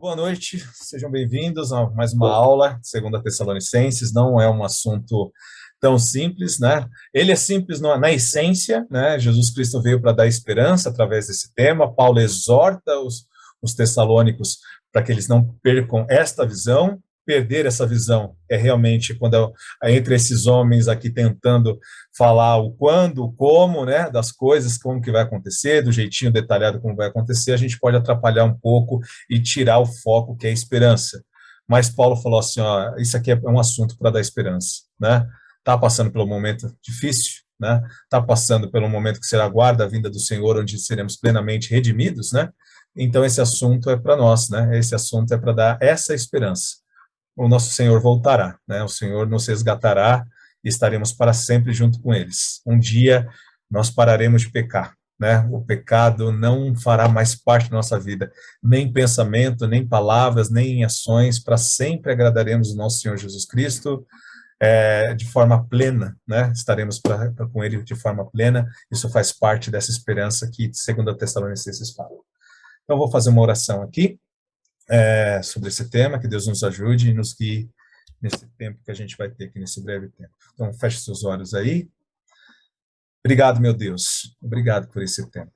Boa noite, sejam bem-vindos a mais uma aula de 2 Tessalonicenses. Não é um assunto tão simples, né? Ele é simples na essência, né? Jesus Cristo veio para dar esperança através desse tema. Paulo exorta os tessalônicos para que eles não percam esta visão. Perder essa visão é realmente quando entre esses homens aqui tentando falar o quando, o como, né, das coisas, como que vai acontecer, do jeitinho detalhado como vai acontecer, a gente pode atrapalhar um pouco e tirar o foco que é a esperança. Mas Paulo falou assim, ó, isso aqui é um assunto para dar esperança, né? Tá passando pelo momento difícil, né? Tá passando pelo momento que será aguarda a vinda do Senhor, onde seremos plenamente redimidos, né? Então esse assunto é para nós, né? Esse assunto é para dar essa esperança. O nosso Senhor voltará, né? O Senhor nos resgatará e estaremos para sempre junto com eles. Um dia nós pararemos de pecar, né? O pecado não fará mais parte da nossa vida, nem pensamento, nem palavras, nem em ações, para sempre agradaremos o nosso Senhor Jesus Cristo de forma plena, né? Estaremos com ele de forma plena. Isso faz parte dessa esperança que 2 Tessalonicenses fala. Então, vou fazer uma oração aqui sobre esse tema, que Deus nos ajude e nos guie nesse tempo que a gente vai ter aqui, nesse breve tempo. Então, feche seus olhos aí. Obrigado, meu Deus. Obrigado por esse tempo.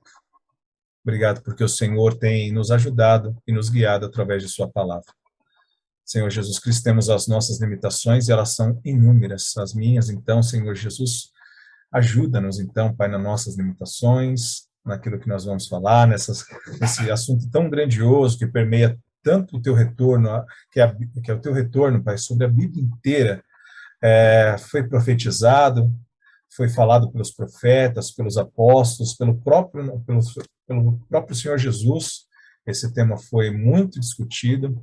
Obrigado porque o Senhor tem nos ajudado e nos guiado através de sua palavra. Senhor Jesus Cristo, temos as nossas limitações e elas são inúmeras, as minhas. Então, Senhor Jesus, ajuda-nos, então, Pai, nas nossas limitações, naquilo que nós vamos falar, nesse assunto tão grandioso que permeia tanto o teu retorno, que é o teu retorno, Pai, sobre a Bíblia inteira. Foi profetizado, foi falado pelos profetas, pelos apóstolos, pelo próprio Senhor Jesus. Esse tema foi muito discutido,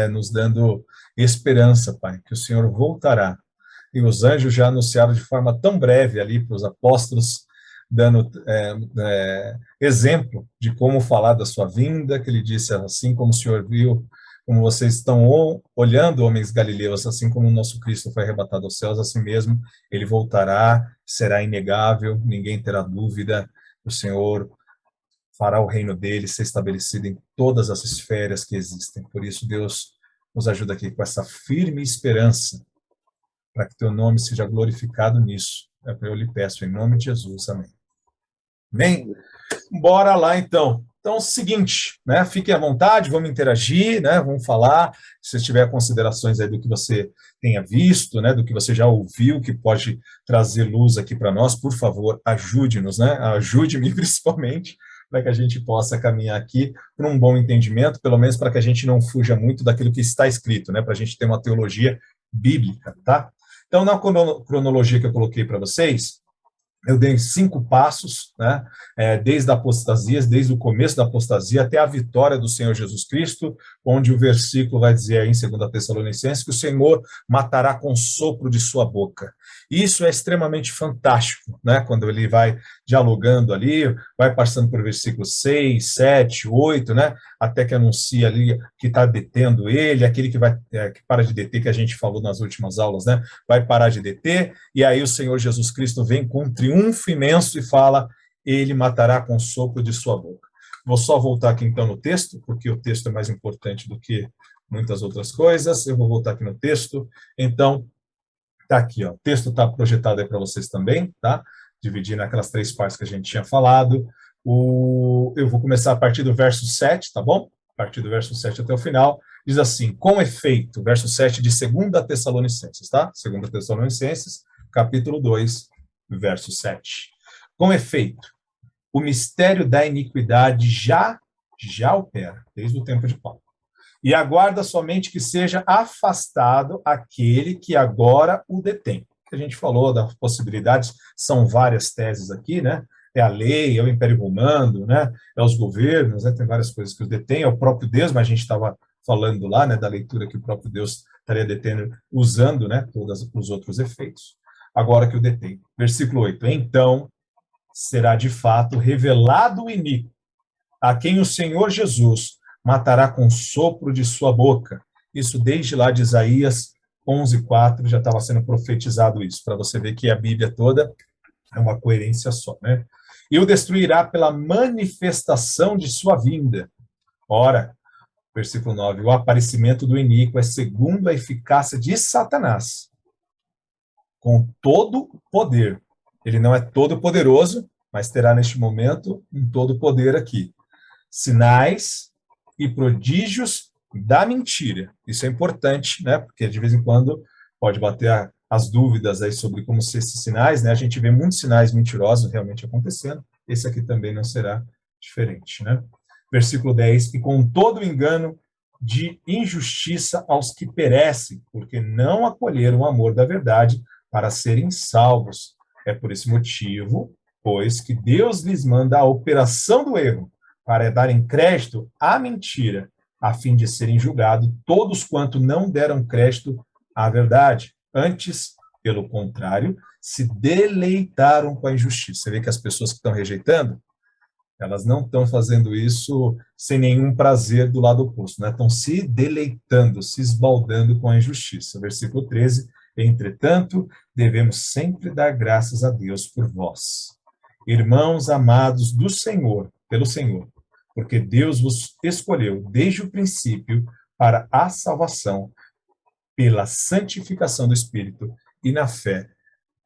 nos dando esperança, Pai, que o Senhor voltará. E os anjos já anunciaram de forma tão breve ali para os apóstolos, dando exemplo de como falar da sua vinda, que ele disse, assim como o Senhor viu, como vocês estão olhando, homens galileus, assim como o nosso Cristo foi arrebatado aos céus, assim mesmo ele voltará, será inegável, ninguém terá dúvida, o Senhor fará o reino dele ser estabelecido em todas as esferas que existem. Por isso, Deus nos ajuda aqui com essa firme esperança, para que teu nome seja glorificado nisso. É o que eu lhe peço, em nome de Jesus. Amém. Amém? Bora lá, então. Então, é o seguinte, né? Fiquem à vontade, vamos interagir, né? Vamos falar. Se tiver considerações aí do que você tenha visto, né? Do que você já ouviu, que pode trazer luz aqui para nós, por favor, ajude-nos, né? Ajude-me principalmente, para que a gente possa caminhar aqui para um bom entendimento, pelo menos para que a gente não fuja muito daquilo que está escrito, né? Para a gente ter uma teologia bíblica, tá? Então, na cronologia que eu coloquei para vocês, eu dei 5 passos, né, desde a apostasia, desde o começo da apostasia até a vitória do Senhor Jesus Cristo, onde o versículo vai dizer aí em 2 Tessalonicenses que o Senhor matará com o sopro de sua boca. Isso é extremamente fantástico, né, quando ele vai dialogando ali, vai passando por versículos 6, 7, 8, né, até que anuncia ali que está detendo ele, aquele que que para de deter, que a gente falou nas últimas aulas, né, vai parar de deter, e aí o Senhor Jesus Cristo vem com um triunfo imenso e fala, ele matará com o sopro de sua boca. Vou só voltar aqui então no texto, porque o texto é mais importante do que muitas outras coisas. Eu vou voltar aqui no texto. Então, tá aqui, ó. O texto está projetado aí para vocês também, tá? Dividindo aquelas 3 partes que a gente tinha falado. Eu vou começar a partir do verso 7, tá bom? A partir do verso 7 até o final. Diz assim, com efeito, verso 7 de 2 Tessalonicenses, tá? 2 Tessalonicenses, capítulo 2, verso 7. Com efeito, o mistério da iniquidade já opera, desde o tempo de Paulo. E aguarda somente que seja afastado aquele que agora o detém. A gente falou das possibilidades, são várias teses aqui, né? É a lei, é o Império Romano, né? É os governos, né? Tem várias coisas que os detêm, é o próprio Deus, mas a gente estava falando lá, né, da leitura que o próprio Deus estaria detendo, usando, né, todos os outros efeitos. Agora que o detém. Versículo 8. Então será de fato revelado o iníquo, a quem o Senhor Jesus matará com o sopro de sua boca. Isso desde lá de Isaías 11:4 já estava sendo profetizado isso, para você ver que a Bíblia toda é uma coerência só, né? E o destruirá pela manifestação de sua vinda. Ora, Versículo 9, o aparecimento do iníquo é segundo a eficácia de Satanás, com todo poder. Ele não é todo poderoso, mas terá neste momento um todo poder aqui. Sinais e prodígios da mentira. Isso é importante, né? Porque de vez em quando pode bater as dúvidas aí sobre como ser esses sinais, né? A gente vê muitos sinais mentirosos realmente acontecendo. Esse aqui também não será diferente, né? Versículo 10, e com todo o engano de injustiça aos que perecem, porque não acolheram o amor da verdade para serem salvos. É por esse motivo, pois, que Deus lhes manda a operação do erro, para darem crédito à mentira, a fim de serem julgados todos quanto não deram crédito à verdade. Antes, pelo contrário, se deleitaram com a injustiça. Você vê que as pessoas que estão rejeitando, elas não estão fazendo isso sem nenhum prazer do lado oposto, né? Estão se deleitando, se esbaldando com a injustiça. Versículo 13, entretanto, devemos sempre dar graças a Deus por vós, irmãos amados do Senhor, pelo Senhor, porque Deus vos escolheu desde o princípio para a salvação, pela santificação do Espírito e na fé,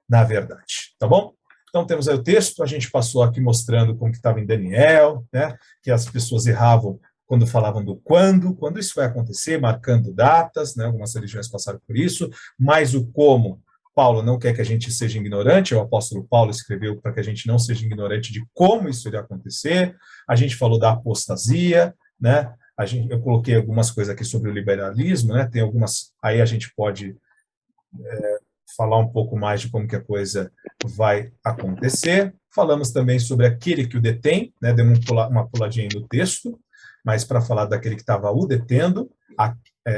na verdade. Tá bom? Então, temos aí o texto, a gente passou aqui mostrando como que estava em Daniel, né, que as pessoas erravam quando falavam do quando isso vai acontecer, marcando datas, né, algumas religiões passaram por isso, mas o como, Paulo não quer que a gente seja ignorante, o apóstolo Paulo escreveu para que a gente não seja ignorante de como isso iria acontecer, a gente falou da apostasia, né, eu coloquei algumas coisas aqui sobre o liberalismo, né, tem algumas, aí a gente pode falar um pouco mais de como que a coisa vai acontecer. Falamos também sobre aquele que o detém, né, demos uma puladinha no texto, mas para falar daquele que estava o detendo,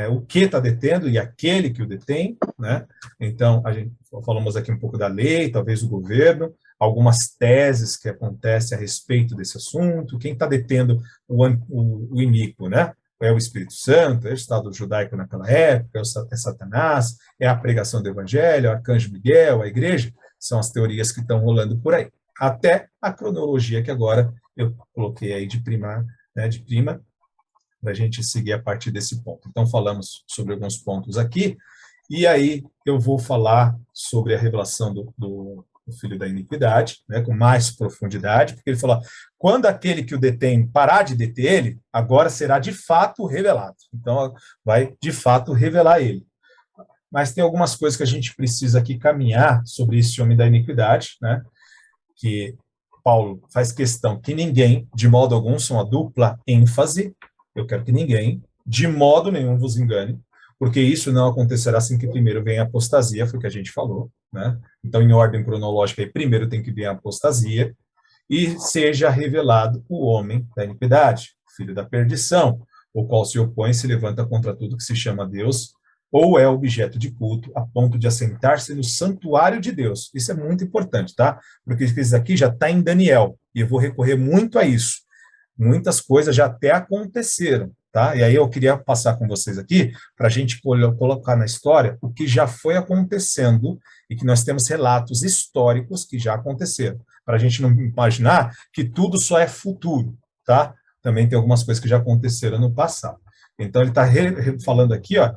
o que está detendo e aquele que o detém, né? Então, a gente falamos aqui um pouco da lei, talvez o governo, algumas teses que acontecem a respeito desse assunto, quem está detendo o iníquo, né? É o Espírito Santo, é o Estado judaico naquela época, é Satanás, é a pregação do Evangelho, o Arcanjo Miguel, a igreja, são as teorias que estão rolando por aí. Até a cronologia que agora eu coloquei aí de prima, para a gente seguir a partir desse ponto. Então, falamos sobre alguns pontos aqui, e aí eu vou falar sobre a revelação do filho da iniquidade, né, com mais profundidade, porque ele fala, quando aquele que o detém parar de deter ele, agora será de fato revelado. Então, vai de fato revelar ele. Mas tem algumas coisas que a gente precisa aqui caminhar sobre esse homem da iniquidade, né, que Paulo faz questão que ninguém, de modo algum, são a dupla ênfase, eu quero que ninguém, de modo nenhum, vos engane, porque isso não acontecerá assim que primeiro vem a apostasia, foi o que a gente falou, né? Então, em ordem cronológica, primeiro tem que vir a apostasia, e seja revelado o homem da iniquidade, filho da perdição, o qual se opõe e se levanta contra tudo que se chama Deus, ou é objeto de culto, a ponto de assentar-se no santuário de Deus. Isso é muito importante, tá? Porque isso aqui já está em Daniel, e eu vou recorrer muito a isso. Muitas coisas já até aconteceram, tá? E aí eu queria passar com vocês aqui para a gente colocar na história o que já foi acontecendo e que nós temos relatos históricos que já aconteceram, para a gente não imaginar que tudo só é futuro, tá? Também tem algumas coisas que já aconteceram no passado. Então ele está falando aqui, ó,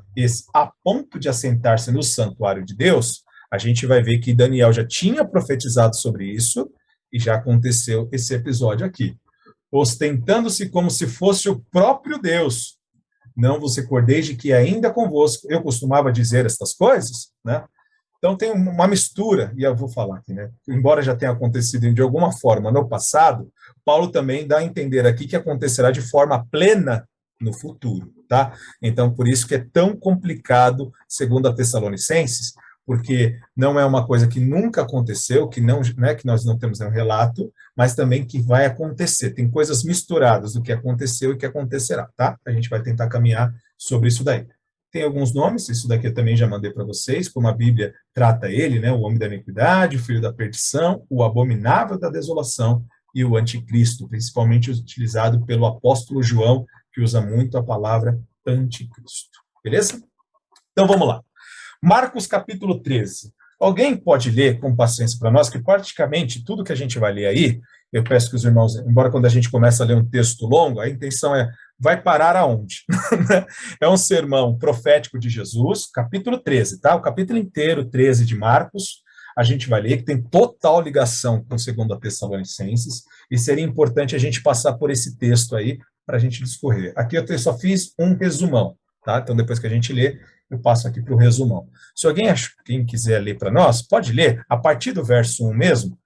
a ponto de assentar-se no santuário de Deus, a gente vai ver que Daniel já tinha profetizado sobre isso e já aconteceu esse episódio aqui. Ostentando-se como se fosse o próprio Deus. Não vos recordeis de que ainda convosco eu costumava dizer estas coisas, né? Então tem uma mistura, e eu vou falar aqui, né? Embora já tenha acontecido de alguma forma no passado, Paulo também dá a entender aqui que acontecerá de forma plena no futuro, tá? Então por isso que é tão complicado, segundo a Tessalonicenses, porque não é uma coisa que nunca aconteceu, que não, né, que nós não temos nenhum relato, mas também que vai acontecer. Tem coisas misturadas do que aconteceu e que acontecerá, tá? A gente vai tentar caminhar sobre isso daí. Tem alguns nomes, isso daqui eu também já mandei para vocês, como a Bíblia trata ele, né, o homem da iniquidade, o filho da perdição, o abominável da desolação e o anticristo, principalmente utilizado pelo apóstolo João, que usa muito a palavra anticristo. Beleza? Então vamos lá. Marcos capítulo 13. Alguém pode ler com paciência para nós, que praticamente tudo que a gente vai ler aí, eu peço que os irmãos, embora quando a gente começa a ler um texto longo, a intenção é vai parar aonde? É um sermão profético de Jesus, capítulo 13, tá? O capítulo inteiro, 13 de Marcos, a gente vai ler, que tem total ligação com 2 Tessalonicenses, e seria importante a gente passar por esse texto aí, para a gente discorrer. Aqui eu só fiz um resumão, tá? Então, depois que a gente lê, eu passo aqui para o resumão. Se alguém, quem quiser ler para nós, pode ler, a partir do verso 1 mesmo,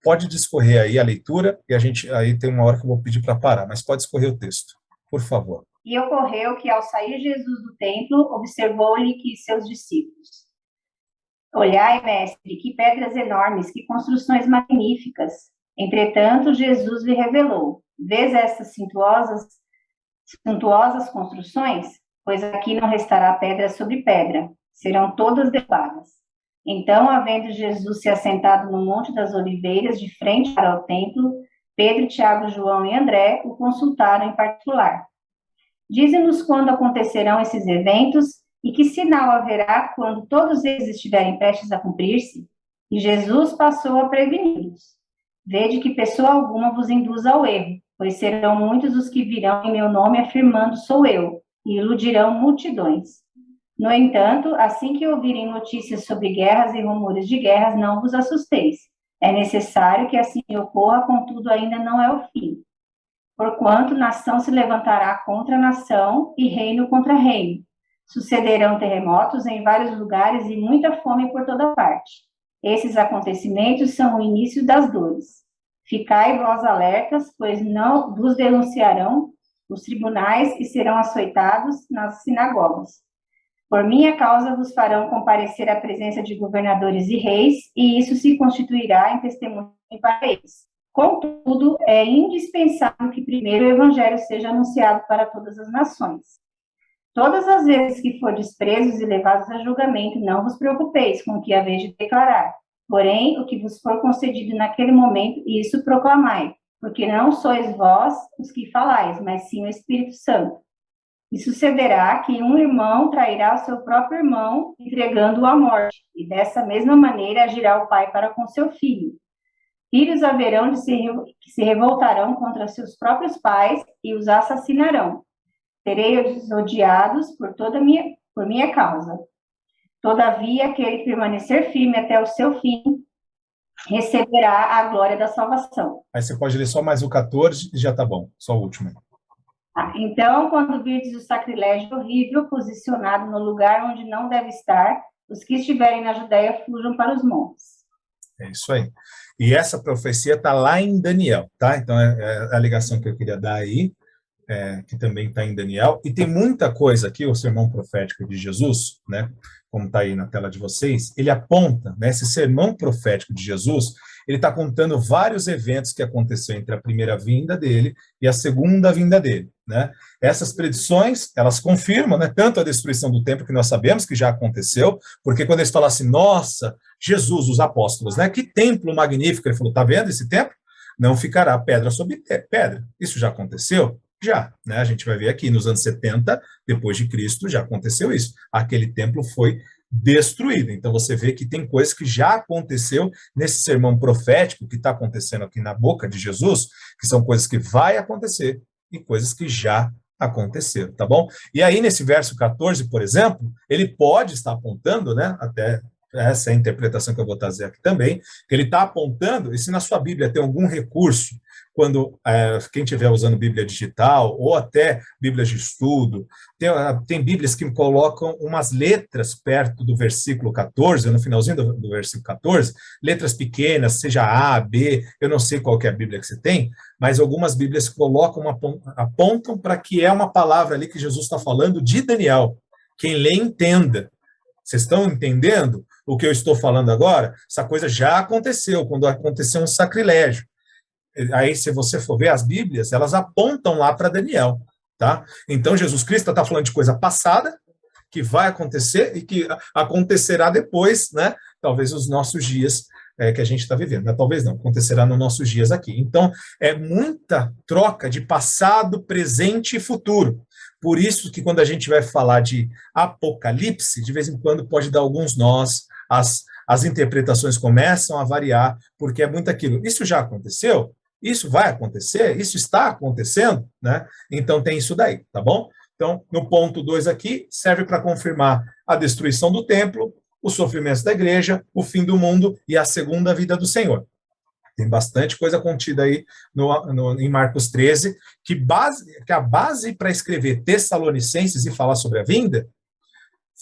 pode discorrer aí a leitura, e a gente, aí tem uma hora que eu vou pedir para parar, mas pode discorrer o texto, por favor. E ocorreu que, ao sair Jesus do templo, observou-lhe que seus discípulos: Olhai, mestre, que pedras enormes, que construções magníficas. Entretanto, Jesus lhe revelou: Vês estas suntuosas construções? Pois aqui não restará pedra sobre pedra, serão todas derrubadas. Então, havendo Jesus se assentado no Monte das Oliveiras, de frente para o templo, Pedro, Tiago, João e André o consultaram em particular. Dize-nos quando acontecerão esses eventos e que sinal haverá quando todos eles estiverem prestes a cumprir-se? E Jesus passou a preveni-los. Vede que pessoa alguma vos induza ao erro, pois serão muitos os que virão em meu nome afirmando sou eu, e iludirão multidões. No entanto, assim que ouvirem notícias sobre guerras e rumores de guerras, não vos assusteis. É necessário que assim ocorra, contudo ainda não é o fim. Porquanto nação se levantará contra nação e reino contra reino. Sucederão terremotos em vários lugares e muita fome por toda parte. Esses acontecimentos são o início das dores. Ficai vós alertas, pois não vos denunciarão os tribunais e serão açoitados nas sinagogas. Por minha causa vos farão comparecer à presença de governadores e reis, e isso se constituirá em testemunho para eles. Contudo, é indispensável que primeiro o evangelho seja anunciado para todas as nações. Todas as vezes que fordes presos e levados a julgamento, não vos preocupeis com o que haveis de declarar. Porém, o que vos for concedido naquele momento, isso proclamai, porque não sois vós os que falais, mas sim o Espírito Santo. E sucederá que um irmão trairá o seu próprio irmão, entregando-o à morte, e dessa mesma maneira agirá o pai para com seu filho. Filhos haverão que se revoltarão contra seus próprios pais e os assassinarão. Sereis odiados por minha causa. Todavia, aquele que permanecer firme até o seu fim, receberá a glória da salvação. Aí você pode ler só mais o 14 e já tá bom, só o último. Então, quando virdes o sacrilégio horrível posicionado no lugar onde não deve estar, os que estiverem na Judéia fujam para os montes. É isso aí. E essa profecia está lá em Daniel, tá? Então, é a ligação que eu queria dar aí, que também está em Daniel. E tem muita coisa aqui, o sermão profético de Jesus, né? Como está aí na tela de vocês, ele aponta, né? Esse sermão profético de Jesus, ele está contando vários eventos que aconteceram entre a primeira vinda dele e a segunda vinda dele, né? Essas predições, elas confirmam, né, tanto a destruição do templo, que nós sabemos que já aconteceu, porque quando eles falam assim, nossa, Jesus, os apóstolos, né, que templo magnífico, ele falou, tá vendo esse templo? Não ficará pedra sobre pedra. Isso já aconteceu? Já, né? A gente vai ver aqui, nos anos 70, depois de Cristo, já aconteceu isso. Aquele templo foi destruído. Então, você vê que tem coisas que já aconteceu nesse sermão profético que está acontecendo aqui na boca de Jesus, que são coisas que vai acontecer e coisas que já aconteceram, tá bom? E aí, nesse verso 14, por exemplo, ele pode estar apontando, né, até essa é a interpretação que eu vou trazer aqui também, que ele está apontando, e se na sua Bíblia tem algum recurso, quando quem estiver usando Bíblia digital, ou até Bíblias de estudo, tem Bíblias que colocam umas letras perto do versículo 14, no finalzinho do versículo 14, letras pequenas, seja A, B, eu não sei qual que é a Bíblia que você tem, mas algumas Bíblias colocam, apontam para que é uma palavra ali que Jesus está falando de Daniel. Quem lê, entenda. Vocês estão entendendo o que eu estou falando agora? Essa coisa já aconteceu, quando aconteceu um sacrilégio. Aí, se você for ver as Bíblias, elas apontam lá para Daniel, tá? Então, Jesus Cristo está falando de coisa passada, que vai acontecer e que acontecerá depois, né? Talvez os nossos dias que a gente está vivendo, mas talvez não, acontecerá nos nossos dias aqui. Então, é muita troca de passado, presente e futuro. Por isso que quando a gente vai falar de Apocalipse, de vez em quando pode dar alguns nós, as interpretações começam a variar, porque é muito aquilo. Isso já aconteceu? Isso vai acontecer? Isso está acontecendo? Né? Então tem isso daí, tá bom? Então, no ponto 2 aqui, serve para confirmar a destruição do templo, os sofrimentos da igreja, o fim do mundo e a segunda vida do Senhor. Tem bastante coisa contida aí em Marcos 13, que a base para escrever Tessalonicenses e falar sobre a vinda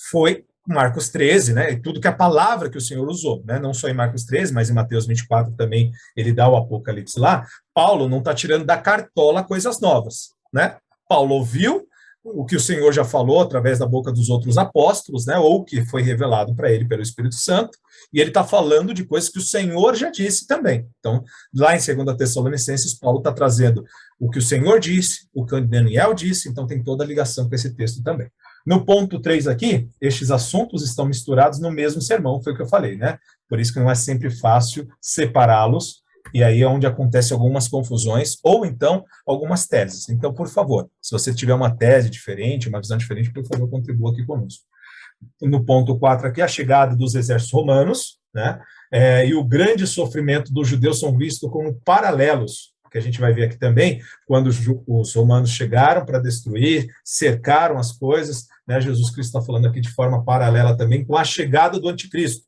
foi Marcos 13, né? E tudo que a palavra que o Senhor usou, né? Não só em Marcos 13, mas em Mateus 24 também ele dá o Apocalipse lá. Paulo não está tirando da cartola coisas novas, né? Paulo ouviu o que o Senhor já falou através da boca dos outros apóstolos, né? Ou que foi revelado para ele pelo Espírito Santo, e ele está falando de coisas que o Senhor já disse também. Então, lá em 2 Tessalonicenses, Paulo está trazendo o que o Senhor disse, o que Daniel disse, então tem toda a ligação com esse texto também. No ponto 3 aqui, estes assuntos estão misturados no mesmo sermão, foi o que eu falei, né? Por isso que não é sempre fácil separá-los, e aí é onde acontecem algumas confusões, ou então algumas teses. Então, por favor, se você tiver uma tese diferente, uma visão diferente, por favor, contribua aqui conosco. No ponto 4 aqui, a chegada dos exércitos romanos, né? E o grande sofrimento dos judeus são vistos como paralelos, que a gente vai ver aqui também, quando os romanos chegaram para destruir, cercaram as coisas, né? Jesus Cristo está falando aqui de forma paralela também com a chegada do anticristo,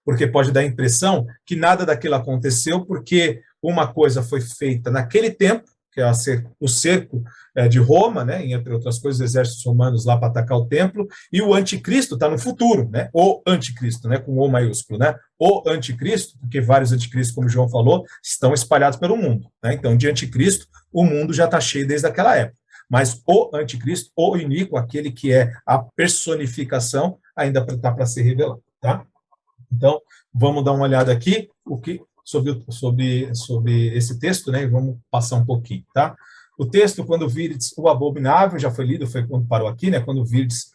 porque pode dar a impressão que nada daquilo aconteceu porque uma coisa foi feita naquele tempo, que é o cerco de Roma, né, entre outras coisas, os exércitos romanos lá para atacar o templo, e o anticristo está no futuro, né, o anticristo, né, com O maiúsculo, né, o anticristo, porque vários anticristos, como o João falou, estão espalhados pelo mundo, né, então de anticristo o mundo já está cheio desde aquela época, mas o anticristo, o iníquo, aquele que é a personificação, ainda está para ser revelado, tá? Então, vamos dar uma olhada aqui sobre esse texto, né? E vamos passar um pouquinho, tá? O texto, quando virdes o abominável, já foi lido, foi quando parou aqui, né? Quando virdes,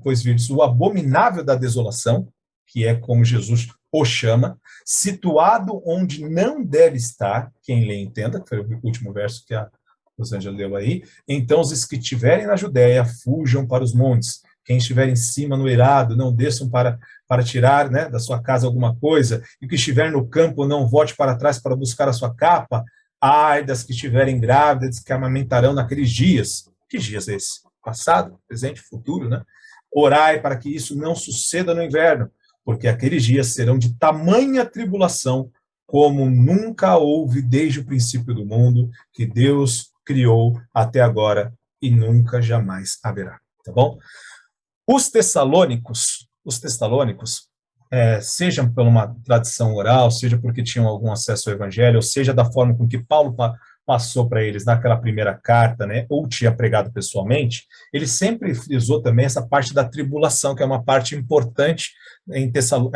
pois virdes o abominável da desolação, que é como Jesus o chama, situado onde não deve estar, quem lê entenda, que foi o último verso que a Rosângela leu aí. Então, os que estiverem na Judéia, fujam para os montes. Quem estiver em cima no eirado, não desçam para tirar, né, da sua casa alguma coisa, e que estiver no campo, não volte para trás para buscar a sua capa. Ai das que estiverem grávidas, que amamentarão naqueles dias. Que dias é esse? Passado, presente, futuro, né? Orai para que isso não suceda no inverno, porque aqueles dias serão de tamanha tribulação, como nunca houve desde o princípio do mundo, que Deus criou até agora, e nunca jamais haverá. Tá bom? Os tessalônicos, seja por uma tradição oral, seja porque tinham algum acesso ao evangelho, ou seja da forma com que Paulo passou para eles naquela primeira carta, né, ou tinha pregado pessoalmente, ele sempre frisou também essa parte da tribulação, que é uma parte importante em 1ª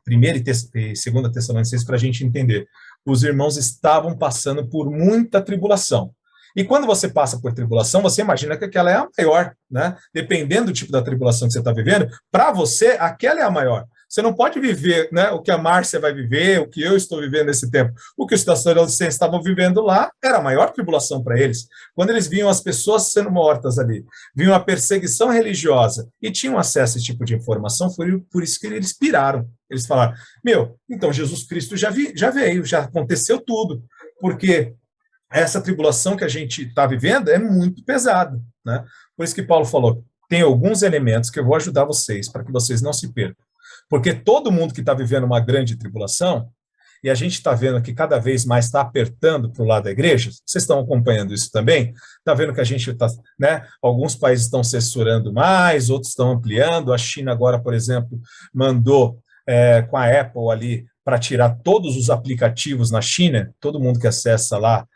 e 2ª Tessalonicenses para a gente entender. Os irmãos estavam passando por muita tribulação. E quando você passa por tribulação, você imagina que aquela é a maior, né? Dependendo do tipo da tribulação que você está vivendo, para você, aquela é a maior. Você não pode viver, né, o que a Márcia vai viver, o que eu estou vivendo nesse tempo. O que os tessalonicenses estavam vivendo lá era a maior tribulação para eles. Quando eles viam as pessoas sendo mortas ali, viam a perseguição religiosa e tinham acesso a esse tipo de informação, foi por isso que eles piraram. Eles falaram, então Jesus Cristo já veio, já aconteceu tudo. Porque essa tribulação que a gente está vivendo é muito pesada, né? Por isso que Paulo falou, tem alguns elementos que eu vou ajudar vocês, para que vocês não se percam. Porque todo mundo que está vivendo uma grande tribulação, e a gente está vendo que cada vez mais está apertando para o lado da igreja, vocês estão acompanhando isso também? Está vendo que a gente está, né? Alguns países estão censurando mais, outros estão ampliando, a China agora, por exemplo, mandou com a Apple ali, para tirar todos os aplicativos na China, todo mundo que acessa lá,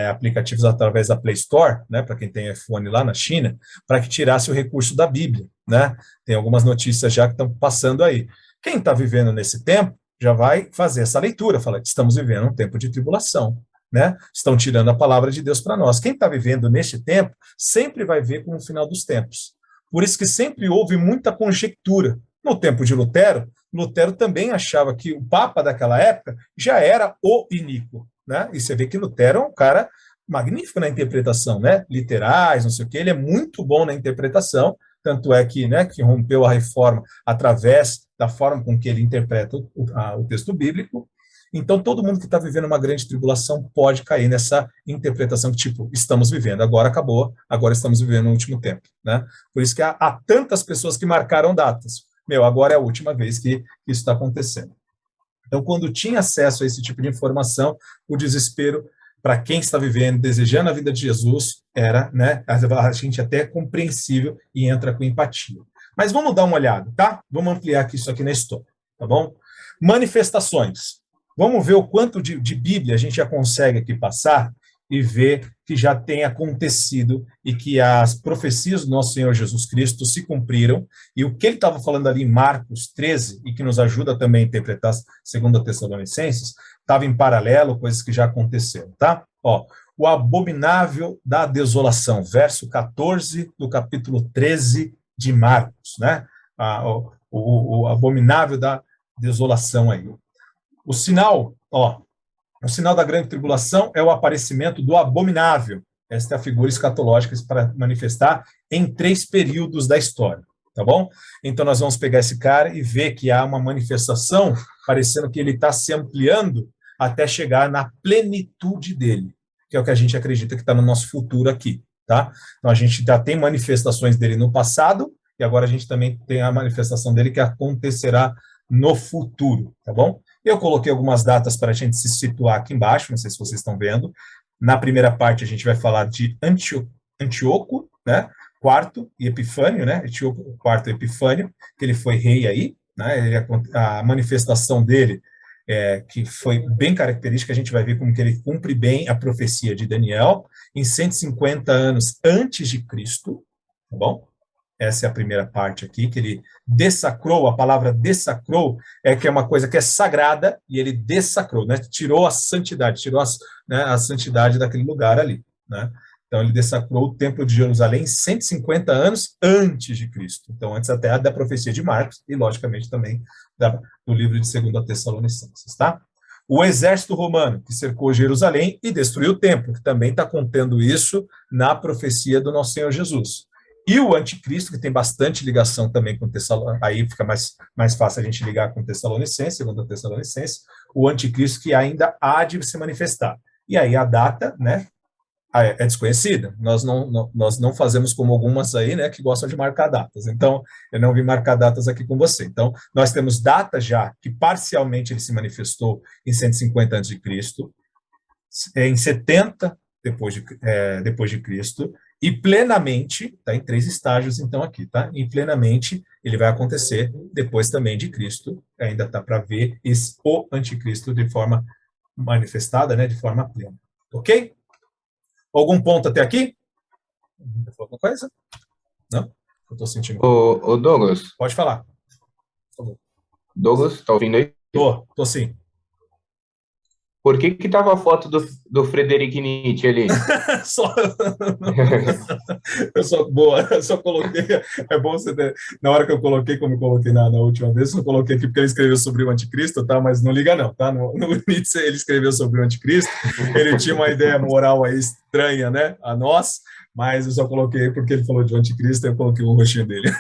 aplicativos através da Play Store, né, para quem tem iPhone lá na China, para que tirasse o recurso da Bíblia, né? Tem algumas notícias já que estão passando aí. Quem está vivendo nesse tempo já vai fazer essa leitura, fala, estamos vivendo um tempo de tribulação, né? Estão tirando a palavra de Deus para nós. Quem está vivendo neste tempo sempre vai ver como o final dos tempos. Por isso que sempre houve muita conjectura. No tempo de Lutero também achava que o Papa daquela época já era o iníquo, né? E você vê que Lutero é um cara magnífico na interpretação, né? Literais, não sei o quê, ele é muito bom na interpretação, tanto é que, né, que rompeu a reforma através da forma com que ele interpreta o texto bíblico, Então, todo mundo que está vivendo uma grande tribulação pode cair nessa interpretação que, tipo, estamos vivendo, agora acabou, agora estamos vivendo no último tempo, né? Por isso que há tantas pessoas que marcaram datas. Agora é a última vez que isso está acontecendo. Então, quando tinha acesso a esse tipo de informação, o desespero para quem está vivendo, desejando a vida de Jesus, era, né, a gente até é compreensível e entra com empatia. Mas vamos dar uma olhada, tá? Vamos ampliar aqui isso aqui na história, tá bom? Manifestações. Vamos ver o quanto de Bíblia a gente já consegue aqui passar e ver que já tem acontecido e que as profecias do nosso Senhor Jesus Cristo se cumpriram, e o que ele estava falando ali em Marcos 13, e que nos ajuda também a interpretar 2 Tessalonicenses, estava em paralelo, coisas que já aconteceram, tá? Ó, o abominável da desolação, verso 14 do capítulo 13 de Marcos, né? O abominável da desolação aí. O sinal da grande tribulação é o aparecimento do abominável. Esta é a figura escatológica para manifestar em 3 períodos da história, tá bom? Então nós vamos pegar esse cara e ver que há uma manifestação parecendo que ele está se ampliando até chegar na plenitude dele, que é o que a gente acredita que está no nosso futuro aqui, tá? Então a gente já tem manifestações dele no passado e agora a gente também tem a manifestação dele que acontecerá no futuro, tá bom? Eu coloquei algumas datas para a gente se situar aqui embaixo, não sei se vocês estão vendo. Na primeira parte a gente vai falar de Antíoco, né, quarto e Epifânio, né, Antíoco quarto e Epifânio, que ele foi rei aí, né, a manifestação dele, que foi bem característica, a gente vai ver como que ele cumpre bem a profecia de Daniel, em 150 anos antes de Cristo, tá bom? Essa é a primeira parte aqui, que ele dessacrou, a palavra dessacrou é que é uma coisa que é sagrada, e ele dessacrou, né? Tirou a santidade, a santidade daquele lugar ali, né? Então ele dessacrou o templo de Jerusalém 150 anos antes de Cristo. Então antes até da profecia de Marcos, e logicamente também do livro de 2 Tessalonicenses, tá? O exército romano que cercou Jerusalém e destruiu o templo, que também está contendo isso na profecia do nosso Senhor Jesus. E o anticristo, que tem bastante ligação também com Tessalonicenses, aí fica mais fácil a gente ligar com Tessalonicenses, 2 Tessalonicenses, o anticristo que ainda há de se manifestar. E aí a data, né, é desconhecida. Nós não fazemos como algumas aí, né, que gostam de marcar datas. Então, eu não vim marcar datas aqui com você. Então, nós temos datas já que parcialmente ele se manifestou em 150 a.C., em 70 depois de Cristo, e plenamente, está em 3 estágios, então, aqui, tá? E plenamente ele vai acontecer depois também de Cristo, ainda está para ver o anticristo de forma manifestada, né, de forma plena. Ok? Algum ponto até aqui? Alguma coisa? Não? Eu estou sentindo. Ô Douglas. Pode falar. Douglas, tá ouvindo aí? Tô sim. Por que tava a foto do Friedrich Nietzsche ali? Eu sou boa, eu só coloquei, é bom você ter, na hora que eu coloquei, como eu coloquei na última vez, eu coloquei aqui porque ele escreveu sobre o anticristo, tá? Mas não liga não, tá? No Nietzsche ele escreveu sobre o anticristo, ele tinha uma ideia moral aí estranha, né, a nós, mas eu só coloquei porque ele falou de anticristo, eu coloquei o rostinho dele.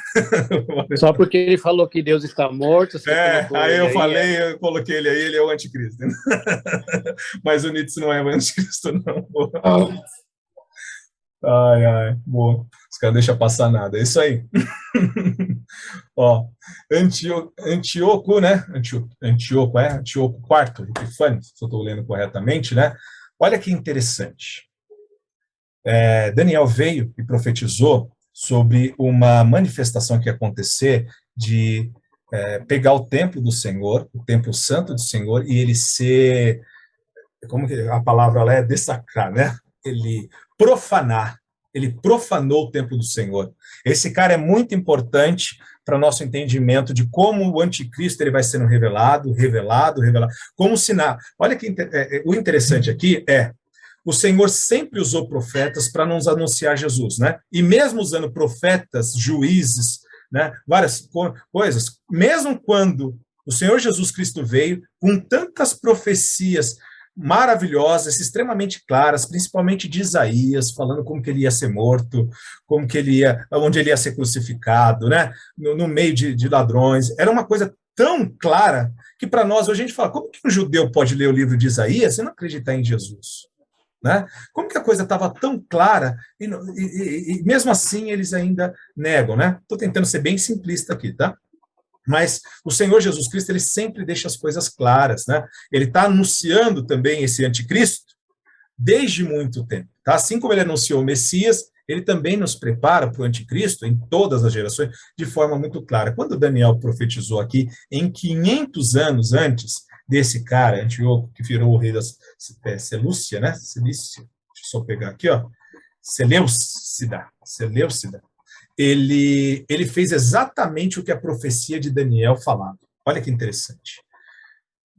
Só porque ele falou que Deus está morto. Aí eu falei, eu coloquei ele aí, ele é o anticristo. Mas o Nietzsche não é o anticristo, não. Ai, boa. Os caras não deixam passar nada, é isso aí. Ó, Antíoco, né? Antíoco IV, Epifânio, se eu estou lendo corretamente, né? Olha que interessante. Daniel veio e profetizou sobre uma manifestação que ia acontecer de pegar o templo do Senhor, o templo santo do Senhor, e ele ser, como que a palavra lá é dessacrar, né? Ele profanou o templo do Senhor. Esse cara é muito importante para nosso entendimento de como o anticristo ele vai sendo revelado, como sinal. Olha que o interessante aqui o Senhor sempre usou profetas para nos anunciar Jesus, né? E mesmo usando profetas, juízes, né? Várias coisas, mesmo quando o Senhor Jesus Cristo veio com tantas profecias maravilhosas, extremamente claras, principalmente de Isaías, falando como que ele ia ser morto, como que onde ele ia ser crucificado, né? No meio de ladrões. Era uma coisa tão clara que para nós hoje a gente fala, como que um judeu pode ler o livro de Isaías e não acreditar em Jesus? Né? Como que a coisa estava tão clara e mesmo assim eles ainda negam, né? Estou tentando ser bem simplista aqui, tá? Mas o Senhor Jesus Cristo, ele sempre deixa as coisas claras, né? Ele está anunciando também esse anticristo desde muito tempo, tá? Assim como ele anunciou o Messias, ele também nos prepara para o anticristo em todas as gerações de forma muito clara. Quando Daniel profetizou aqui, em 500 anos antes desse cara, Antíoco, que virou o rei da Selúcia, né? Selícia, deixa eu só pegar aqui, ó. Seleucida. Ele fez exatamente o que a profecia de Daniel falava. Olha que interessante.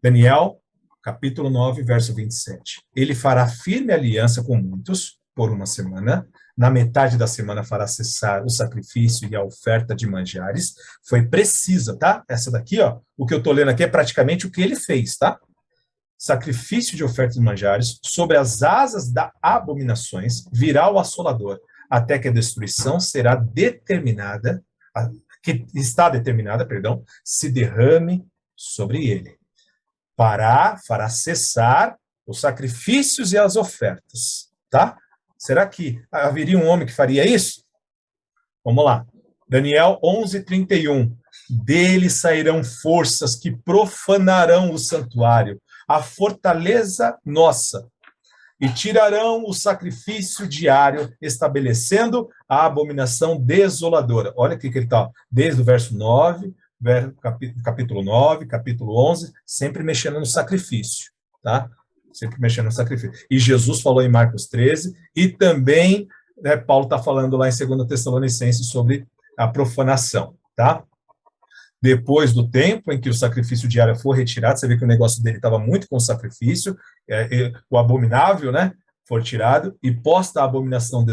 Daniel, capítulo 9, verso 27. Ele fará firme aliança com muitos por uma semana. Na metade da semana fará cessar o sacrifício e a oferta de manjares. Foi precisa, tá? Essa daqui, ó, o que eu tô lendo aqui é praticamente o que ele fez, tá? Sacrifício de oferta de manjares, sobre as asas da abominações virá o assolador, até que a destruição será determinada, que está determinada, perdão, se derrame sobre ele. Fará cessar os sacrifícios e as ofertas, tá? Será que haveria um homem que faria isso? Vamos lá. Daniel 11:31. Dele sairão forças que profanarão o santuário, a fortaleza nossa, e tirarão o sacrifício diário, estabelecendo a abominação desoladora. Olha aqui que ele está, desde o verso 9, capítulo 9, capítulo 11, sempre mexendo no sacrifício, tá? Sempre mexendo no sacrifício. E Jesus falou em Marcos 13, e também, né, Paulo está falando lá em 2 Tessalonicenses sobre a profanação, tá? Depois do tempo em que o sacrifício diário for retirado, você vê que o negócio dele estava muito com o sacrifício, o abominável, né, for tirado, e posta a abominação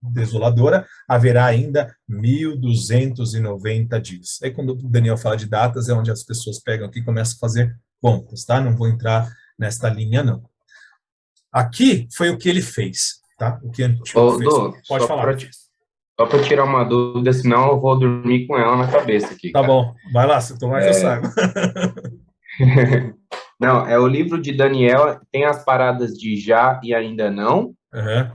desoladora, haverá ainda 1.290 dias. Aí quando o Daniel fala de datas, é onde as pessoas pegam aqui e começam a fazer contas, tá? Não vou entrar nesta linha, não. Aqui foi o que ele fez, tá? O que Antíoco fez. Pode falar. Só para tirar uma dúvida, senão eu vou dormir com ela na cabeça aqui. Tá, cara. Bom, vai lá, se tomar que eu saiba. Não, o livro de Daniel tem as paradas de já e ainda não,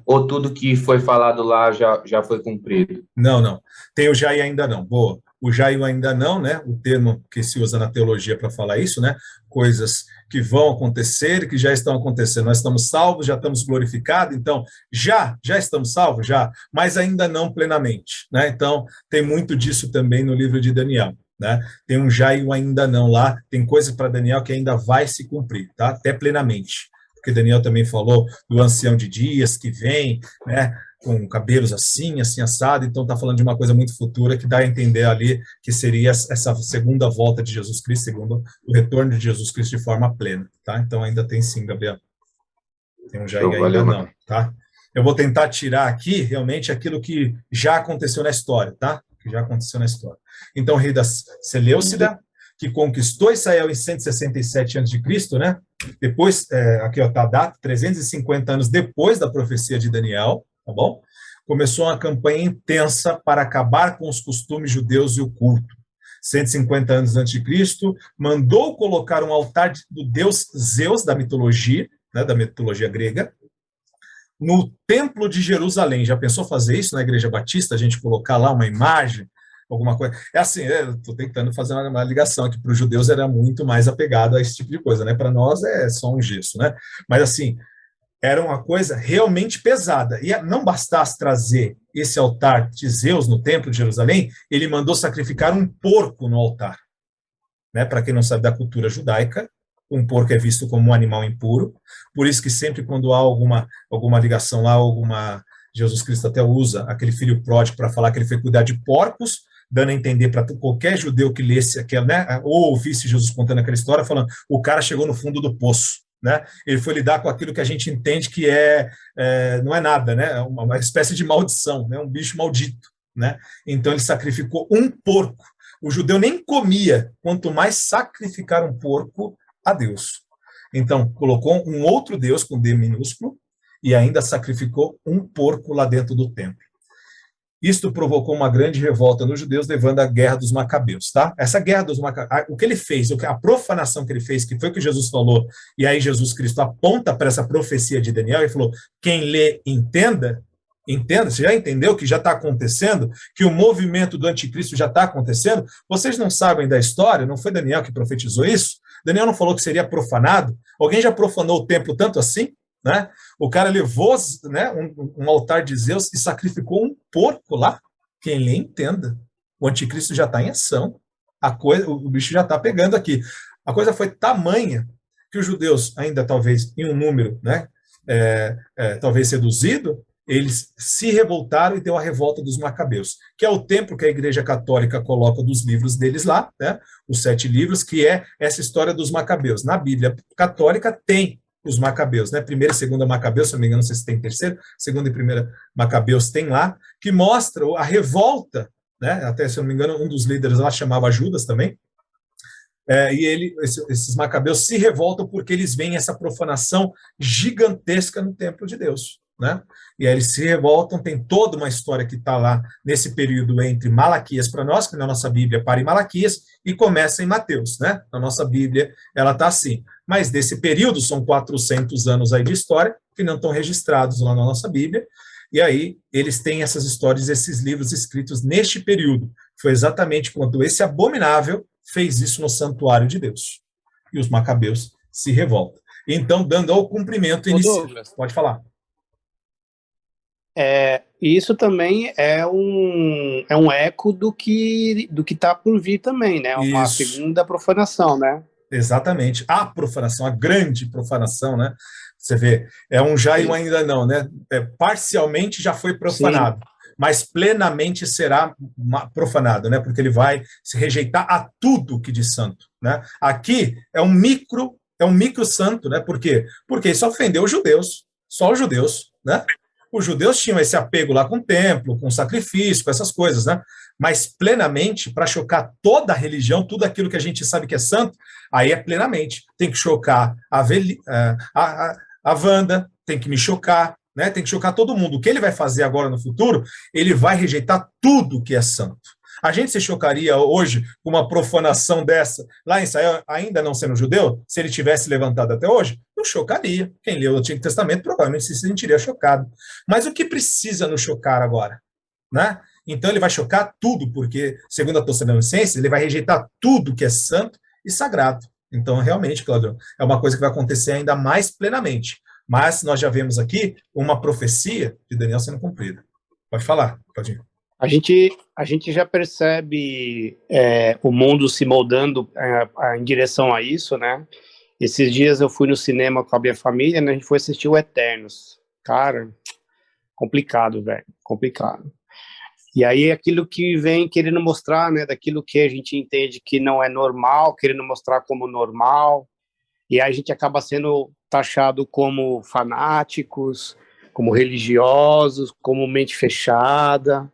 ou tudo que foi falado lá já foi cumprido? Não. Tem o já e ainda não. Boa. O já e o ainda não, né? O termo que se usa na teologia para falar isso, né? Coisas que vão acontecer, que já estão acontecendo. Nós estamos salvos, já estamos glorificados, então já estamos salvos, já, mas ainda não plenamente, né? Então, tem muito disso também no livro de Daniel, né? Tem um já e um ainda não lá, tem coisa para Daniel que ainda vai se cumprir, tá? Até plenamente. Porque Daniel também falou do ancião de dias que vem, né? Com cabelos assim assado, então está falando de uma coisa muito futura que dá a entender ali que seria essa segunda volta de Jesus Cristo, segundo o retorno de Jesus Cristo de forma plena, tá? Então ainda tem sim, Gabriel. Tem um já e ainda não, tá? Eu vou tentar tirar aqui realmente aquilo que já aconteceu na história, tá? Que já aconteceu na história. Então, o rei da Seleucida, que conquistou Israel em 167 a.C., né? Depois, aqui ó, tá a data, 350 anos depois da profecia de Daniel, tá bom? Começou uma campanha intensa para acabar com os costumes judeus e o culto. 150 anos antes de Cristo, mandou colocar um altar do deus Zeus, da mitologia, né, da mitologia grega, no templo de Jerusalém. Já pensou fazer isso na Igreja Batista, a gente colocar lá uma imagem, alguma coisa? É assim, eu estou tentando fazer uma ligação aqui, para os judeus era muito mais apegado a esse tipo de coisa, né? Para nós é só um gesso, né? Mas assim, era uma coisa realmente pesada. E não bastasse trazer esse altar de Zeus no templo de Jerusalém, ele mandou sacrificar um porco no altar. Né? Para quem não sabe da cultura judaica, um porco é visto como um animal impuro, por isso que sempre quando há alguma ligação lá, Jesus Cristo até usa aquele filho pródigo para falar que ele foi cuidar de porcos, dando a entender para qualquer judeu que lesse aquela, né, ou ouvisse Jesus contando aquela história, falando, o cara chegou no fundo do poço, né? Ele foi lidar com aquilo que a gente entende que não é nada, né? Uma espécie de maldição, né? Um bicho maldito, né? Então ele sacrificou um porco. O judeu nem comia, quanto mais sacrificar um porco a Deus. Então, colocou um outro Deus com D minúsculo e ainda sacrificou um porco lá dentro do templo. Isto provocou uma grande revolta nos judeus, levando à guerra dos Macabeus, tá? Essa guerra dos Macabeus, o que ele fez, a profanação que ele fez, que foi o que Jesus falou, e aí Jesus Cristo aponta para essa profecia de Daniel e falou: quem lê, entenda. Entenda, você já entendeu que já está acontecendo, que o movimento do anticristo já está acontecendo? Vocês não sabem da história? Não foi Daniel que profetizou isso? Daniel não falou que seria profanado? Alguém já profanou o templo tanto assim? Né? O cara levou, né, um altar de Zeus e sacrificou um porco lá. Quem lhe entenda. O anticristo já está em ação. O bicho já está pegando aqui. A coisa foi tamanha que os judeus, ainda talvez em um número, né, talvez reduzido, eles se revoltaram e deu a revolta dos Macabeus, que é o templo que a Igreja Católica coloca dos livros deles lá, né, os 7 livros, que é essa história dos Macabeus. Na Bíblia Católica tem os Macabeus, né, primeira e segunda Macabeus, se não me engano, não sei se tem terceiro, segunda e primeira Macabeus tem lá, que mostra a revolta, né, até se não me engano, um dos líderes lá chamava Judas também, e esses Macabeus se revoltam porque eles veem essa profanação gigantesca no templo de Deus. Né? E aí eles se revoltam, tem toda uma história que está lá nesse período entre Malaquias para nós, que na nossa Bíblia para em Malaquias, e começa em Mateus, né? Na nossa Bíblia ela está assim. Mas desse período, são 400 anos aí de história, que não estão registrados lá na nossa Bíblia, e aí eles têm essas histórias, esses livros escritos neste período. Foi exatamente quando esse abominável fez isso no santuário de Deus. E os Macabeus se revoltam. Então, dando ao cumprimento inicial. Pode falar. Isso também é um eco do que está por vir também, né? Uma segunda profanação, né? Exatamente. A profanação, a grande profanação, né? Você vê, é um já e um ainda não, né? Parcialmente já foi profanado, mas plenamente será profanado, né? Porque ele vai se rejeitar a tudo que diz santo, né? Aqui é um micro santo, né? Por quê? Porque isso ofendeu os judeus, só os judeus, né? Os judeus tinham esse apego lá com o templo, com o sacrifício, com essas coisas, né? Mas plenamente, para chocar toda a religião, tudo aquilo que a gente sabe que é santo, aí é plenamente. Tem que chocar a Wanda, tem que me chocar, né? Tem que chocar todo mundo. O que ele vai fazer agora no futuro, ele vai rejeitar tudo que é santo. A gente se chocaria hoje com uma profanação dessa, lá em Israel, ainda não sendo judeu, se ele tivesse levantado até hoje? Não chocaria. Quem leu o Antigo Testamento provavelmente se sentiria chocado. Mas o que precisa nos chocar agora? Né? Então ele vai chocar tudo, porque, segundo a Tessalonicenses, ele vai rejeitar tudo que é santo e sagrado. Então, realmente, Claudio, é uma coisa que vai acontecer ainda mais plenamente. Mas nós já vemos aqui uma profecia de Daniel sendo cumprida. Pode falar, Claudinho. A gente já percebe o mundo se moldando em direção a isso, né? Esses dias eu fui no cinema com a minha família, né? A gente foi assistir o Eternos. Cara, complicado, velho, complicado. E aí aquilo que vem querendo mostrar, né? Daquilo que a gente entende que não é normal, querendo mostrar como normal, e aí a gente acaba sendo taxado como fanáticos, como religiosos, como mente fechada.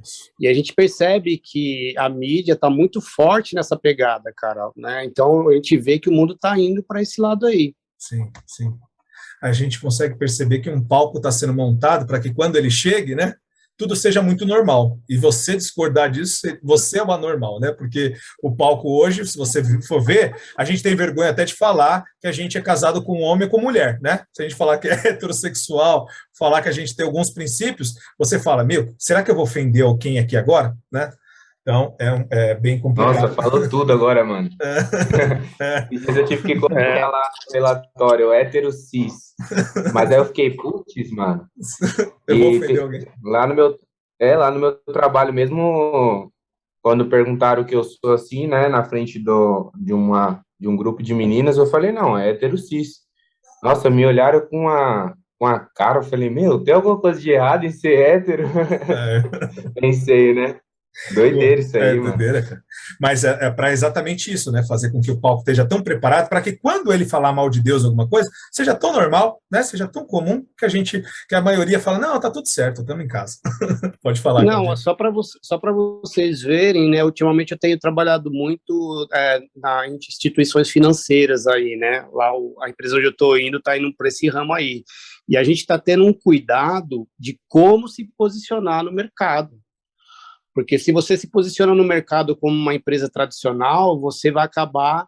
Isso. E a gente percebe que a mídia está muito forte nessa pegada, cara, né? Então a gente vê que o mundo está indo para esse lado aí. Sim, sim. A gente consegue perceber que um palco está sendo montado para que quando ele chegue, né, tudo seja muito normal. E você discordar disso, você é o anormal, né? Porque o palco hoje, se você for ver, a gente tem vergonha até de falar que a gente é casado com um homem ou com mulher, né? Se a gente falar que é heterossexual, falar que a gente tem alguns princípios, você fala, será que eu vou ofender alguém aqui agora, né? Então, é bem complicado. Nossa, falou tudo agora, mano. Eu tive que colocar lá no relatório, hétero cis. Mas aí eu fiquei, putz, mano. Eu vou ofender alguém. Lá no meu trabalho mesmo, quando perguntaram que eu sou assim, né, na frente de um grupo de meninas, eu falei, não, é hétero cis. Nossa, me olharam com a cara, eu falei, tem alguma coisa de errado em ser hétero? Pensei, né? Doideira isso aí, mano. Doideira, cara. Mas é para exatamente isso, né? Fazer com que o palco esteja tão preparado para que quando ele falar mal de Deus alguma coisa, seja tão normal, né? Seja tão comum que a maioria fala, não, tá tudo certo, estamos em casa. Pode falar. Não, só para vocês verem, né? Ultimamente eu tenho trabalhado muito em instituições financeiras aí, né? Lá a empresa onde eu estou indo está indo por esse ramo aí. E a gente está tendo um cuidado de como se posicionar no mercado. Porque se você se posiciona no mercado como uma empresa tradicional, você vai acabar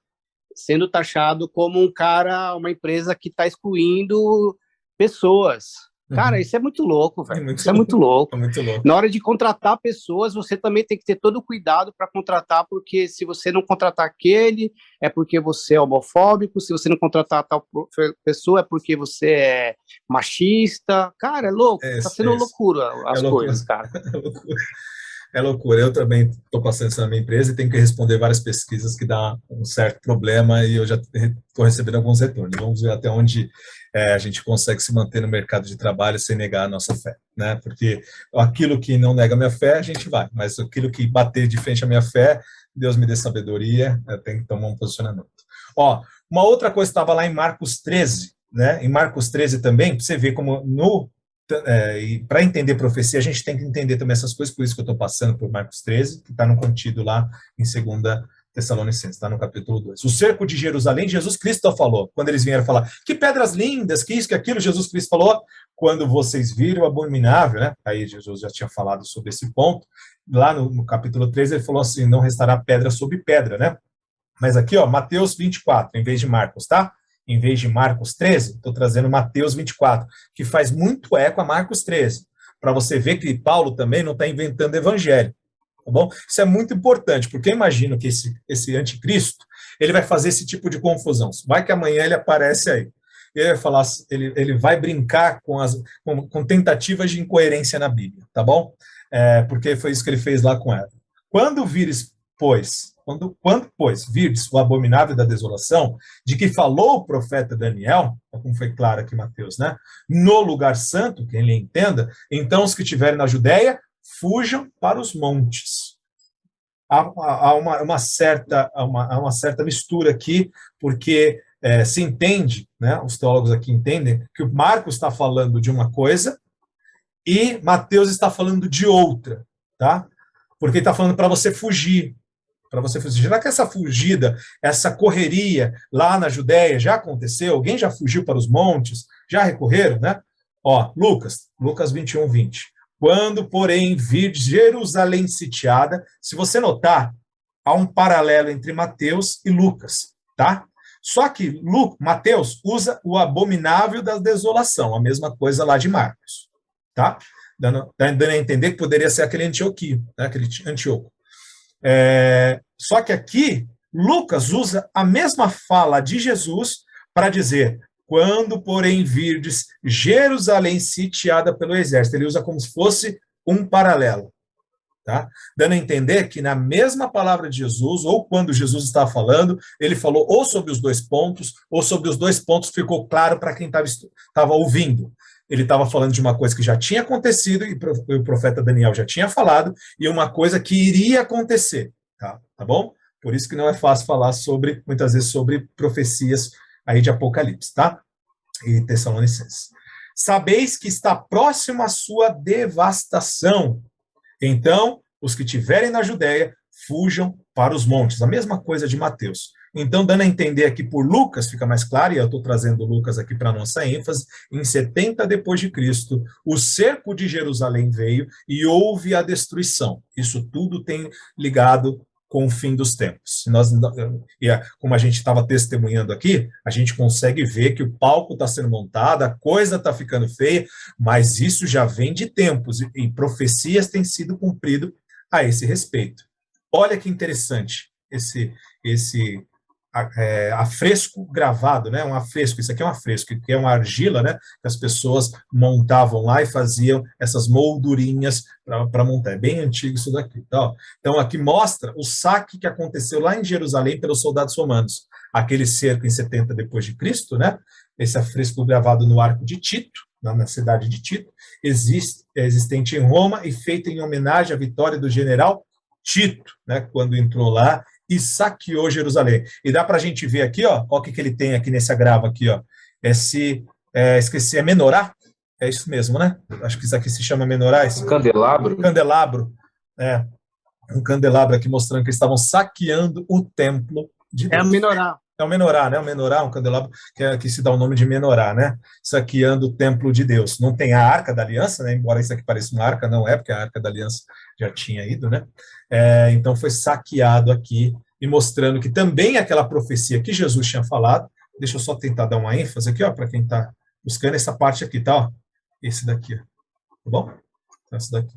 sendo taxado como uma empresa que está excluindo pessoas. Cara, isso é muito louco, velho. Isso é muito louco. É muito louco. Na hora de contratar pessoas, você também tem que ter todo o cuidado para contratar, porque se você não contratar aquele, é porque você é homofóbico, se você não contratar tal pessoa, é porque você é machista. Cara, é louco. Tá sendo loucura as coisas, cara. É loucura. É loucura. Eu também estou passando isso na minha empresa e tenho que responder várias pesquisas que dá um certo problema e eu já estou recebendo alguns retornos. Vamos ver até onde a gente consegue se manter no mercado de trabalho sem negar a nossa fé, né? Porque aquilo que não nega a minha fé, a gente vai. Mas aquilo que bater de frente à minha fé, Deus me dê sabedoria, eu tenho que tomar um posicionamento. Ó, uma outra coisa estava lá em Marcos 13, né? Em Marcos 13 também, para você ver como e para entender profecia, a gente tem que entender também essas coisas, por isso que eu estou passando por Marcos 13, que está no contido lá em 2 Tessalonicenses, está no capítulo 2. O cerco de Jerusalém, Jesus Cristo falou, quando eles vieram falar, que pedras lindas, que isso, que aquilo, Jesus Cristo falou, quando vocês viram o abominável, né? Aí Jesus já tinha falado sobre esse ponto, lá no capítulo 13 ele falou assim, não restará pedra sobre pedra, né? Mas aqui, ó, Mateus 24, em vez de Marcos, tá? Em vez de Marcos 13, estou trazendo Mateus 24, que faz muito eco a Marcos 13, para você ver que Paulo também não está inventando evangelho, tá bom? Isso é muito importante, porque eu imagino que esse anticristo, ele vai fazer esse tipo de confusão. Vai que amanhã ele aparece aí. Ele vai falar, ele vai brincar com tentativas de incoerência na Bíblia, tá bom? Porque foi isso que ele fez lá com ela. Quando vires, pois, virdes o abominável da desolação, de que falou o profeta Daniel, como foi claro aqui Mateus, né? No lugar santo, quem lhe entenda, então os que estiverem na Judéia, fujam para os montes. Há uma certa mistura aqui, porque se entende, né? Os teólogos aqui entendem, que o Marcos está falando de uma coisa e Mateus está falando de outra, tá? Porque ele está falando para você fugir. Para você fugir. Será que essa fugida, essa correria lá na Judéia já aconteceu? Alguém já fugiu para os montes? Já recorreram, né? Ó, Lucas 21, 20. Quando, porém, virdes Jerusalém sitiada, se você notar, há um paralelo entre Mateus e Lucas, tá? Só que Mateus usa o abominável da desolação, a mesma coisa lá de Marcos, tá? Dando a entender que poderia ser aquele Antioquio, né? Aquele Antíoco. Só que aqui, Lucas usa a mesma fala de Jesus para dizer, quando, porém, virdes Jerusalém sitiada pelo exército. Ele usa como se fosse um paralelo, tá? Dando a entender que na mesma palavra de Jesus, ou quando Jesus estava falando, ele falou ou sobre os dois pontos, ou sobre os dois pontos ficou claro para quem estava ouvindo. Ele estava falando de uma coisa que já tinha acontecido, e o profeta Daniel já tinha falado, e uma coisa que iria acontecer, tá bom? Por isso que não é fácil falar muitas vezes, sobre profecias aí de Apocalipse, tá? E Tessalonicenses. Sabeis que está próximo a sua devastação. Então, os que estiverem na Judéia, fujam para os montes. A mesma coisa de Mateus. Então, dando a entender aqui por Lucas, fica mais claro, e eu estou trazendo Lucas aqui para nossa ênfase, em 70 depois de Cristo, o cerco de Jerusalém veio e houve a destruição. Isso tudo tem ligado com o fim dos tempos. Como a gente estava testemunhando aqui, a gente consegue ver que o palco está sendo montado, a coisa está ficando feia, mas isso já vem de tempos, e profecias têm sido cumpridas a esse respeito. Olha que interessante esse afresco gravado, né? Um afresco, isso aqui é um afresco, que é uma argila, né? Que as pessoas montavam lá e faziam essas moldurinhas para montar. É bem antigo isso daqui. Tá? Então, aqui mostra o saque que aconteceu lá em Jerusalém pelos soldados romanos. Aquele cerco em 70 depois de Cristo, né? Esse afresco gravado no Arco de Tito, na cidade de Tito, existente em Roma e feito em homenagem à vitória do general Tito, né? Quando entrou lá e saqueou Jerusalém. E dá para a gente ver aqui, ó o que ele tem aqui nesse agravo aqui, ó. Esqueci, é menorá? É isso mesmo, né? Acho que isso aqui se chama menorá. Candelabro. Candelabro. Um candelabro aqui mostrando que eles estavam saqueando o templo de Deus. É o menorá. É o menorá, né? O menorá, um candelabro que se dá o nome de menorá, né? Saqueando o templo de Deus. Não tem a Arca da Aliança, né? Embora isso aqui pareça uma arca, não é, porque a Arca da Aliança já tinha ido, né? Então foi saqueado aqui, e mostrando que também aquela profecia que Jesus tinha falado, deixa eu só tentar dar uma ênfase aqui, ó, para quem está buscando essa parte aqui, tá? Ó, esse daqui, ó, tá bom? Então, esse daqui.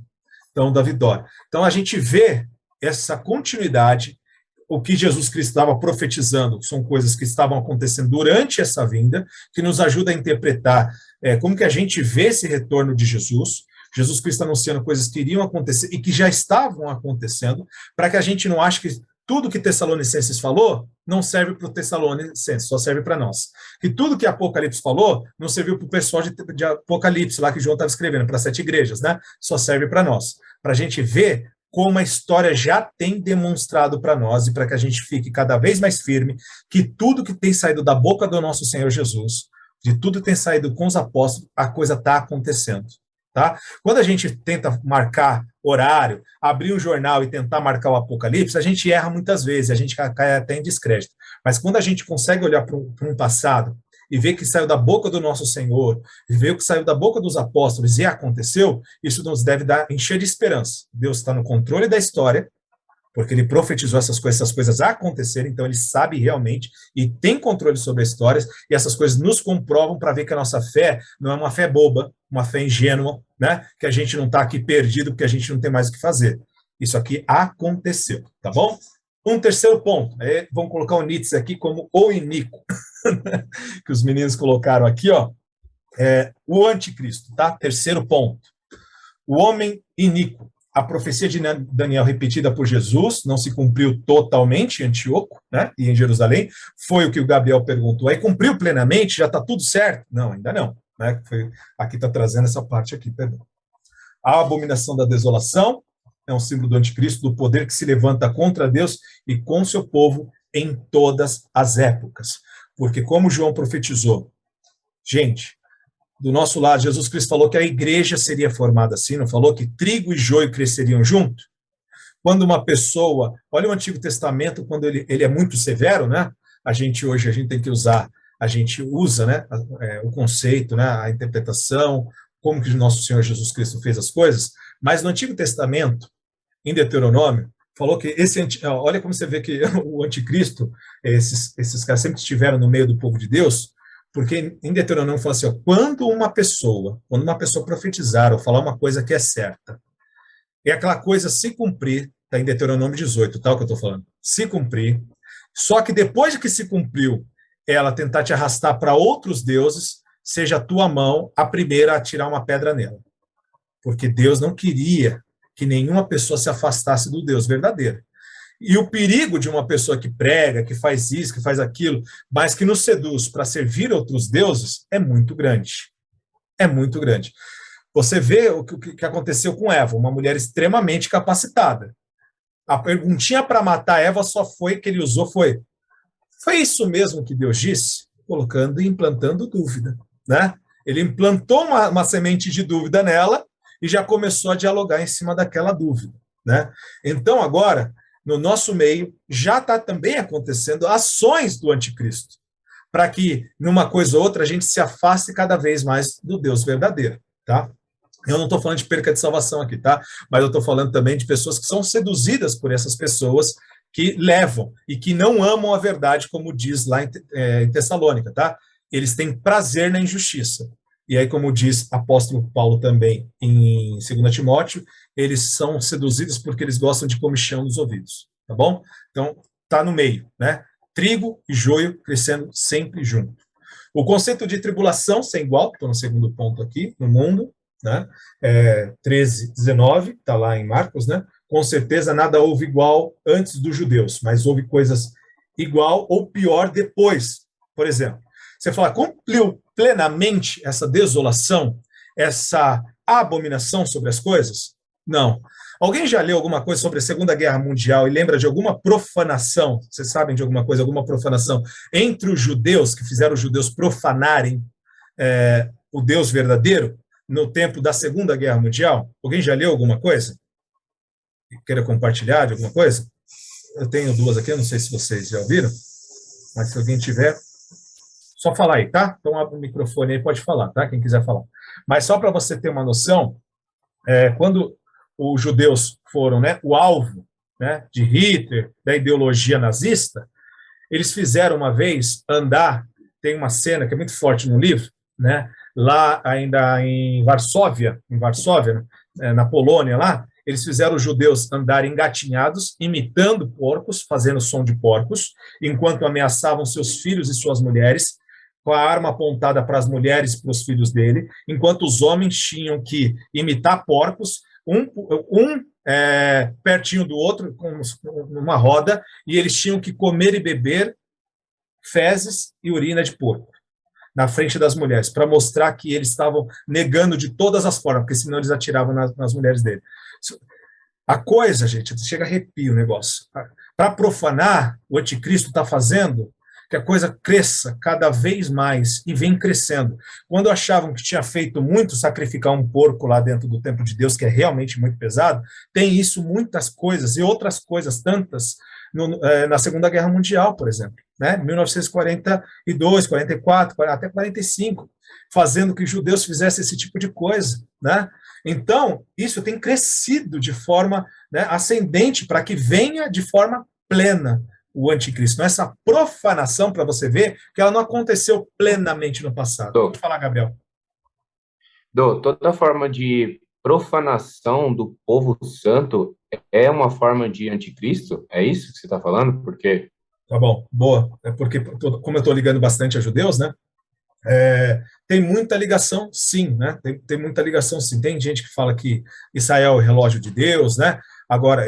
Então, Davidora. Então, a gente vê essa continuidade, o que Jesus Cristo estava profetizando, são coisas que estavam acontecendo durante essa vinda, que nos ajuda a interpretar como que a gente vê esse retorno de Jesus. Jesus Cristo anunciando coisas que iriam acontecer e que já estavam acontecendo, para que a gente não ache que tudo que Tessalonicenses falou não serve para o Tessalonicenses, só serve para nós. Que tudo que Apocalipse falou não serviu para o pessoal de Apocalipse, lá que João estava escrevendo, para 7 igrejas, né? Só serve para nós. Para a gente ver como a história já tem demonstrado para nós e para que a gente fique cada vez mais firme que tudo que tem saído da boca do nosso Senhor Jesus, de tudo que tem saído com os apóstolos, a coisa está acontecendo. Tá? Quando a gente tenta marcar horário, abrir um jornal e tentar marcar o Apocalipse, a gente erra muitas vezes, a gente cai até em descrédito. Mas quando a gente consegue olhar para um passado e ver que saiu da boca do nosso Senhor, e ver o que saiu da boca dos apóstolos e aconteceu, isso nos deve encher de esperança. Deus está no controle da história, porque ele profetizou essas coisas acontecerem, então ele sabe realmente e tem controle sobre as histórias, e essas coisas nos comprovam para ver que a nossa fé não é uma fé boba, uma fé ingênua, né? Que a gente não está aqui perdido porque a gente não tem mais o que fazer. Isso aqui aconteceu, tá bom? Um terceiro ponto, vamos colocar o Nietzsche aqui como o iníquo, que os meninos colocaram aqui, ó, o anticristo, tá? Terceiro ponto, o homem iníquo. A profecia de Daniel repetida por Jesus não se cumpriu totalmente em Antíoco, né, e em Jerusalém. Foi o que o Gabriel perguntou. Aí cumpriu plenamente? Já está tudo certo? Não, ainda não. Né, aqui está trazendo essa parte aqui, perdão. A abominação da desolação é um símbolo do anticristo, do poder que se levanta contra Deus e com seu povo em todas as épocas. Porque como João profetizou, gente, do nosso lado, Jesus Cristo falou que a igreja seria formada assim, não falou que trigo e joio cresceriam junto? Quando uma pessoa, olha o Antigo Testamento, quando ele é muito severo, né? A gente tem que usar, a gente usa, né, o conceito, né, a interpretação, como que o nosso Senhor Jesus Cristo fez as coisas, mas no Antigo Testamento, em Deuteronômio, falou que olha como você vê que o anticristo, esses caras sempre estiveram no meio do povo de Deus, porque em Deuteronômio fala assim, ó, quando uma pessoa profetizar ou falar uma coisa que é certa, e aquela coisa se cumprir, está em Deuteronômio 18, tá, o que eu estou falando, se cumprir, só que depois de que se cumpriu, ela tentar te arrastar para outros deuses, seja a tua mão a primeira a tirar uma pedra nela. Porque Deus não queria que nenhuma pessoa se afastasse do Deus verdadeiro. E o perigo de uma pessoa que prega, que faz isso, que faz aquilo, mas que nos seduz para servir outros deuses, é muito grande. É muito grande. Você vê o que aconteceu com Eva, uma mulher extremamente capacitada. A perguntinha para matar Eva só foi que ele usou, foi isso mesmo que Deus disse? Colocando e implantando dúvida, né? Ele implantou uma semente de dúvida nela e já começou a dialogar em cima daquela dúvida, né? Então, agora, no nosso meio, já está também acontecendo ações do anticristo, para que, numa coisa ou outra, a gente se afaste cada vez mais do Deus verdadeiro, tá? Eu não estou falando de perca de salvação aqui, tá? Mas eu estou falando também de pessoas que são seduzidas por essas pessoas que levam e que não amam a verdade, como diz lá em Tessalônica, tá? Eles têm prazer na injustiça. E aí, como diz apóstolo Paulo também em 2 Timóteo, eles são seduzidos porque eles gostam de comichão nos ouvidos, tá bom? Então, tá no meio, né? Trigo e joio crescendo sempre junto. O conceito de tribulação sem igual, estou no segundo ponto aqui, no mundo, né? 13:19, está lá em Marcos, né? Com certeza nada houve igual antes dos judeus, mas houve coisas igual ou pior depois. Por exemplo, você fala, cumpriu plenamente essa desolação, essa abominação sobre as coisas? Não. Alguém já leu alguma coisa sobre a Segunda Guerra Mundial e lembra de alguma profanação? Vocês sabem de alguma coisa, alguma profanação entre os judeus, que fizeram os judeus profanarem o Deus verdadeiro no tempo da Segunda Guerra Mundial? Alguém já leu alguma coisa? Queira compartilhar de alguma coisa? Eu tenho duas aqui, eu não sei se vocês já ouviram, mas se alguém tiver, só falar aí, tá? Então abre o microfone aí, pode falar, tá? Quem quiser falar. Mas só para você ter uma noção, quando os judeus foram, né, o alvo, né, de Hitler, da ideologia nazista, eles fizeram uma vez andar, tem uma cena que é muito forte no livro, né, lá ainda em Varsóvia, né, na Polônia lá, eles fizeram os judeus andarem engatinhados, imitando porcos, fazendo som de porcos, enquanto ameaçavam seus filhos e suas mulheres, com a arma apontada para as mulheres e para os filhos dele, enquanto os homens tinham que imitar porcos, pertinho do outro, numa roda, e eles tinham que comer e beber fezes e urina de porco na frente das mulheres, para mostrar que eles estavam negando de todas as formas, porque senão eles atiravam nas mulheres dele. A coisa, gente, chega a arrepio o negócio. Para profanar, o anticristo está fazendo que a coisa cresça cada vez mais e vem crescendo. Quando achavam que tinha feito muito sacrificar um porco lá dentro do templo de Deus, que é realmente muito pesado, tem isso, muitas coisas e outras coisas tantas na Segunda Guerra Mundial, por exemplo, né? 1942, 44, até 45, fazendo que os judeus fizessem esse tipo de coisa, né? Então, isso tem crescido de forma, né, ascendente para que venha de forma plena o anticristo. Essa profanação, para você ver, que ela não aconteceu plenamente no passado. Vou falar, Gabriel. Toda forma de profanação do povo santo é uma forma de anticristo? É isso que você está falando? Porque... Tá bom, boa. É porque, como eu estou ligando bastante a judeus, né? Tem muita ligação, sim, né? Tem muita ligação, sim. Tem gente que fala que Israel é o relógio de Deus, né? Agora,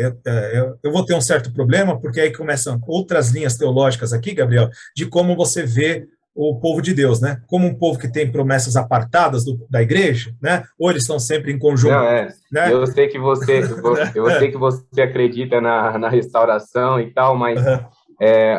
eu vou ter um certo problema, porque aí começam outras linhas teológicas aqui, Gabriel, de como você vê o povo de Deus, né? Como um povo que tem promessas apartadas da igreja, né? Ou eles estão sempre em conjunto. Não, né? Eu sei que você acredita na restauração e tal, mas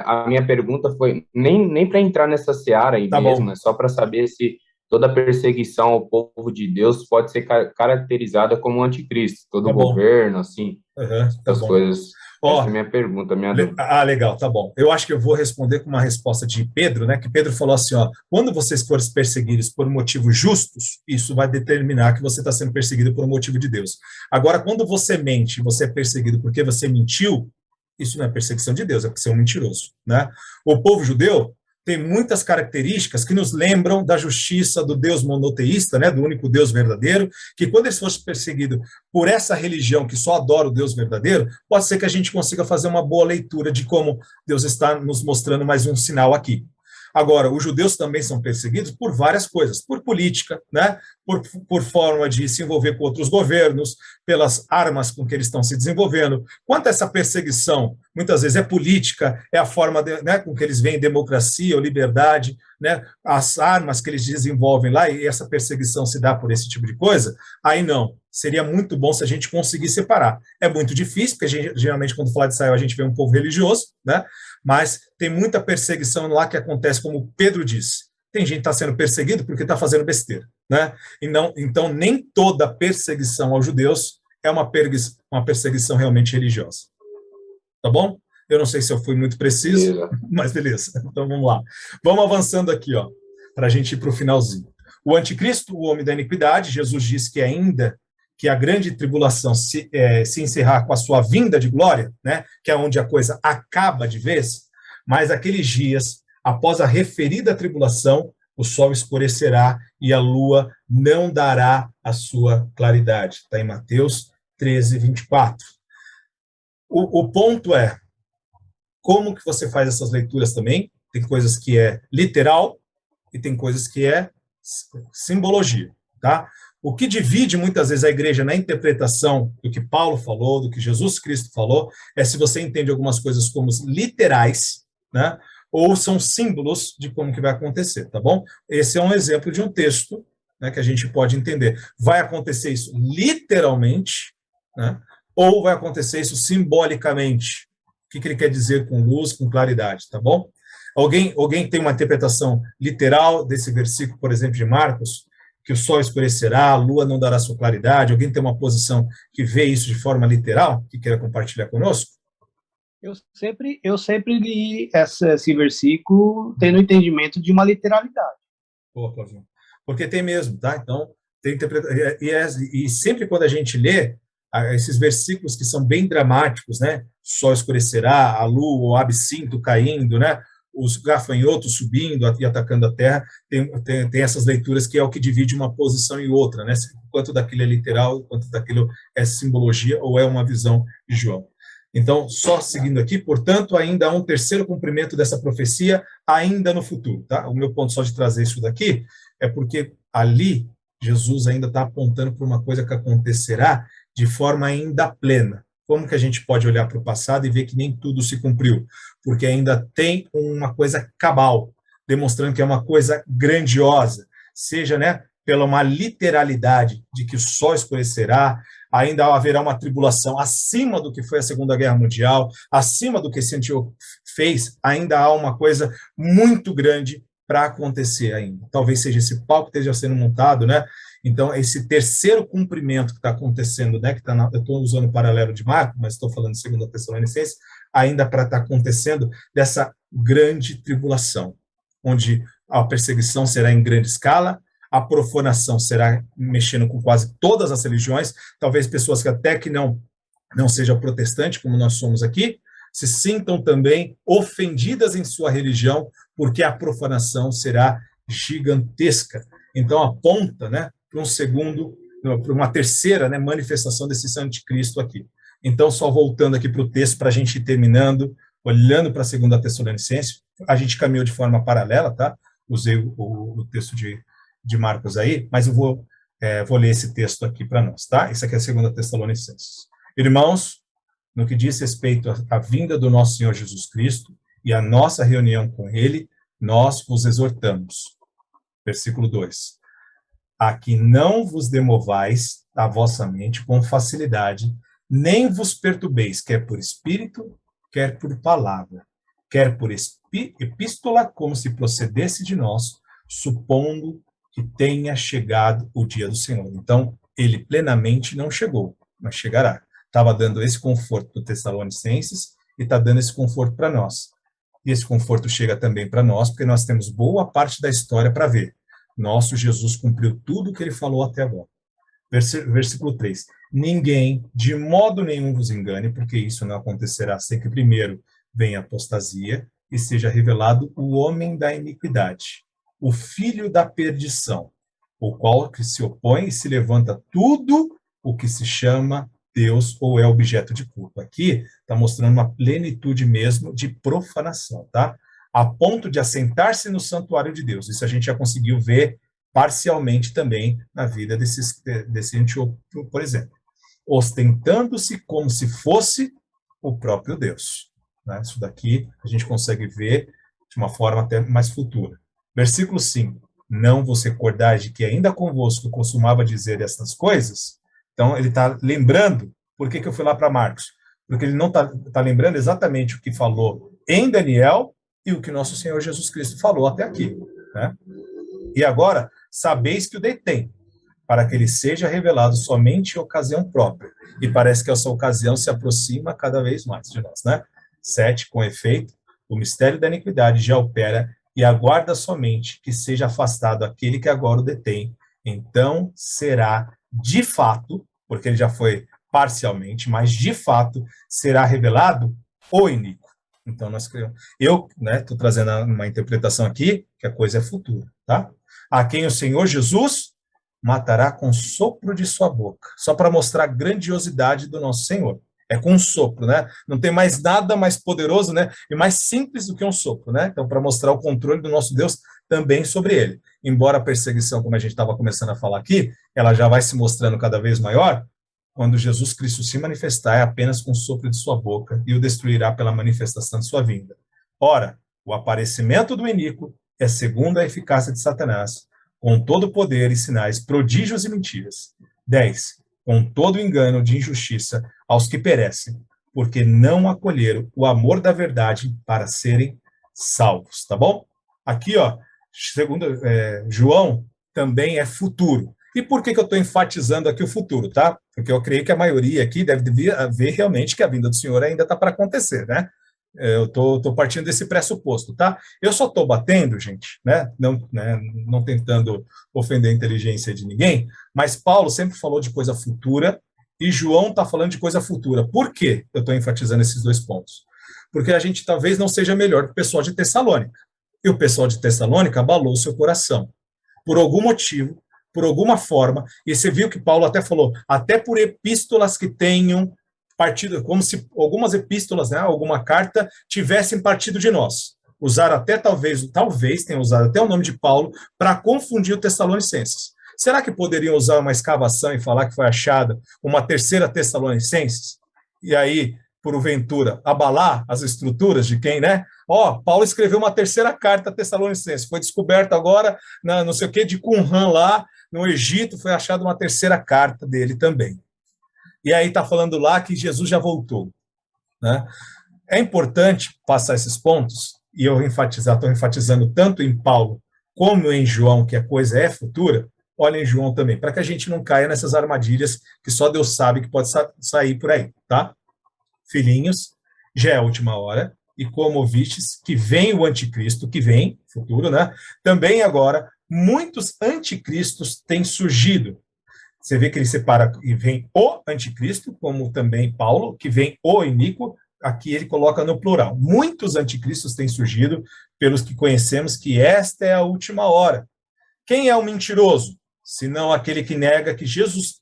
a minha pergunta foi nem para entrar nessa seara aí mesmo, é só para saber se toda perseguição ao povo de Deus pode ser caracterizada como anticristo, todo governo, assim, essas coisas. Essa é a minha pergunta, minha dúvida. Legal, tá bom. Eu acho que eu vou responder com uma resposta de Pedro, né? Que Pedro falou assim, quando vocês forem perseguidos por motivos justos, isso vai determinar que você está sendo perseguido por um motivo de Deus. Agora, quando você mente, você é perseguido porque você mentiu, isso não é perseguição de Deus, é porque você é um mentiroso, né? O povo judeu tem muitas características que nos lembram da justiça do Deus monoteísta, né, do único Deus verdadeiro, que quando eles fossem perseguidos por essa religião que só adora o Deus verdadeiro, pode ser que a gente consiga fazer uma boa leitura de como Deus está nos mostrando mais um sinal aqui. Agora, os judeus também são perseguidos por várias coisas, por política, né? por forma de se envolver com outros governos, pelas armas com que eles estão se desenvolvendo. Quanto a essa perseguição, muitas vezes é política, é a forma né, com que eles veem democracia ou liberdade, né? As armas que eles desenvolvem lá, e essa perseguição se dá por esse tipo de coisa, aí não. Seria muito bom se a gente conseguir separar. É muito difícil, porque geralmente quando fala de Israel a gente vê um povo religioso, né? Mas tem muita perseguição lá que acontece, como Pedro disse. Tem gente que está sendo perseguido porque está fazendo besteira, né? Então, nem toda perseguição aos judeus é uma perseguição realmente religiosa. Tá bom? Eu não sei se eu fui muito preciso, mas beleza. Então, vamos lá. Vamos avançando aqui, para a gente ir para o finalzinho. O anticristo, o homem da iniquidade, Jesus diz que ainda que a grande tribulação se encerrar com a sua vinda de glória, né, que é onde a coisa acaba de vez, mas aqueles dias, após a referida tribulação, o sol escurecerá e a lua não dará a sua claridade. Está em Mateus 13, 24. O ponto é, como que você faz essas leituras também? Tem coisas que é literal e tem coisas que é simbologia, tá? O que divide muitas vezes a igreja na interpretação do que Paulo falou, do que Jesus Cristo falou, é se você entende algumas coisas como literais, né? Ou são símbolos de como que vai acontecer, tá bom? Esse é um exemplo de um texto, né, que a gente pode entender. Vai acontecer isso literalmente, né? Ou vai acontecer isso simbolicamente? O que ele quer dizer com luz, com claridade, tá bom? Alguém tem uma interpretação literal desse versículo, por exemplo, de Marcos, que o sol escurecerá, a lua não dará sua claridade? Alguém tem uma posição que vê isso de forma literal, que queira compartilhar conosco? Eu sempre li esse versículo tendo entendimento de uma literalidade. Boa, Flavinho. Porque tem mesmo, tá? Então, tem e sempre quando a gente lê, esses versículos que são bem dramáticos, né? Sol escurecerá, a lua, o absinto caindo, né? Os gafanhotos subindo e atacando a terra, tem essas leituras que é o que divide uma posição e outra, né? Quanto daquilo é literal, quanto daquilo é simbologia ou é uma visão de João. Então, só seguindo aqui, portanto, ainda há um terceiro cumprimento dessa profecia, ainda no futuro, tá? O meu ponto só de trazer isso daqui é porque ali Jesus ainda está apontando para uma coisa que acontecerá de forma ainda plena. Como que a gente pode olhar para o passado e ver que nem tudo se cumpriu? Porque ainda tem uma coisa cabal, demonstrando que é uma coisa grandiosa, seja, né, pela uma literalidade de que o sol escurecerá, ainda haverá uma tribulação acima do que foi a Segunda Guerra Mundial, acima do que esse Antíoco fez, ainda há uma coisa muito grande para acontecer ainda. Talvez seja esse palco que esteja sendo montado, né? Então, esse terceiro cumprimento que está acontecendo, né? Eu estou usando o paralelo de Marcos, mas estou falando de 2 Tessalonicenses, ainda para estar acontecendo dessa grande tribulação, onde a perseguição será em grande escala, a profanação será mexendo com quase todas as religiões, talvez pessoas que até que não sejam protestantes, como nós somos aqui, se sintam também ofendidas em sua religião, porque a profanação será gigantesca. Então aponta, né, para uma terceira, né, manifestação desse anticristo aqui. Então, só voltando aqui para o texto, para a gente ir terminando, olhando para a 2 Tessalonicenses, a gente caminhou de forma paralela, tá? Usei o texto de Marcos aí, mas eu vou ler esse texto aqui para nós, tá? Isso aqui é a 2 Tessalonicenses. Irmãos, no que diz respeito à vinda do nosso Senhor Jesus Cristo e à nossa reunião com Ele, nós vos exortamos. Versículo 2. A que não vos demovais a vossa mente com facilidade, nem vos perturbeis, quer por espírito, quer por palavra, quer por epístola, como se procedesse de nós, supondo que tenha chegado o dia do Senhor. Então, ele plenamente não chegou, mas chegará. Estava dando esse conforto para os Tessalonicenses e está dando esse conforto para nós. E esse conforto chega também para nós, porque nós temos boa parte da história para ver. Nosso Jesus cumpriu tudo o que ele falou até agora. Versículo 3. Ninguém, de modo nenhum, vos engane, porque isso não acontecerá sem que primeiro venha a apostasia e seja revelado o homem da iniquidade, o filho da perdição, o qual que se opõe e se levanta tudo o que se chama Deus ou é objeto de culto. Aqui está mostrando uma plenitude mesmo de profanação, tá? A ponto de assentar-se no santuário de Deus. Isso a gente já conseguiu ver parcialmente também na vida desse Antíoco, por exemplo. Ostentando-se como se fosse o próprio Deus. Né? Isso daqui a gente consegue ver de uma forma até mais futura. Versículo 5. Não vos recordais de que ainda convosco costumava dizer estas coisas? Então, ele está lembrando. Por que eu fui lá para Marcos? Porque ele não está lembrando exatamente o que falou em Daniel e o que nosso Senhor Jesus Cristo falou até aqui. Né? E agora, sabeis que o detém, para que ele seja revelado somente em ocasião própria. E parece que essa ocasião se aproxima cada vez mais de nós. Né? 7. Com efeito, o mistério da iniquidade já opera e aguarda somente que seja afastado aquele que agora o detém. Então será de fato, porque ele já foi parcialmente, mas de fato será revelado o iníquo. Então eu estou trazendo uma interpretação aqui que a coisa é futura, tá? A quem o Senhor Jesus matará com sopro de sua boca, só para mostrar a grandiosidade do nosso Senhor. É com um sopro, né? Não tem mais nada mais poderoso, né? E mais simples do que um sopro, né? Então, para mostrar o controle do nosso Deus também sobre ele. Embora a perseguição, como a gente estava começando a falar aqui, ela já vai se mostrando cada vez maior, quando Jesus Cristo se manifestar, é apenas com o sopro de sua boca e o destruirá pela manifestação de sua vinda. Ora, o aparecimento do iníquo é segundo a eficácia de Satanás, com todo o poder e sinais, prodígios e mentiras. 10. Com todo o engano de injustiça aos que perecem, porque não acolheram o amor da verdade para serem salvos, tá bom? Aqui, ó, segundo João, também é futuro. E por que eu estou enfatizando aqui o futuro, tá? Porque eu creio que a maioria aqui deve ver realmente que a vinda do Senhor ainda está para acontecer, né? Eu estou partindo desse pressuposto, tá? Eu só estou batendo, gente, né? Não tentando ofender a inteligência de ninguém, mas Paulo sempre falou de coisa futura e João está falando de coisa futura. Por que eu estou enfatizando esses dois pontos? Porque a gente talvez não seja melhor que o pessoal de Tessalônica. E o pessoal de Tessalônica abalou o seu coração. Por algum motivo, por alguma forma, e você viu que Paulo até falou, até por epístolas que tenham partido, como se algumas epístolas, né, alguma carta, tivessem partido de nós. Usaram até, talvez tenham usado até o nome de Paulo para confundir os Tessalonicenses. Será que poderiam usar uma escavação e falar que foi achada uma terceira Tessalonicenses? E aí, porventura, abalar as estruturas de quem, né? Paulo escreveu uma terceira carta a Tessalonicenses, foi descoberto agora, não sei o que, de Qumran lá, no Egito, foi achada uma terceira carta dele também. E aí está falando lá que Jesus já voltou, né? É importante passar esses pontos, e eu estou enfatizando tanto em Paulo como em João, que a coisa é futura, olha em João também, para que a gente não caia nessas armadilhas que só Deus sabe que pode sair por aí, tá? Filhinhos, já é a última hora, e como ouvistes, que vem o anticristo, que vem, futuro, né? Também agora, muitos anticristos têm surgido. Você vê que ele separa e vem o anticristo, como também Paulo, que vem o iníquo, aqui ele coloca no plural. Muitos anticristos têm surgido, pelos que conhecemos que esta é a última hora. Quem é o mentiroso? Senão aquele que nega que Jesus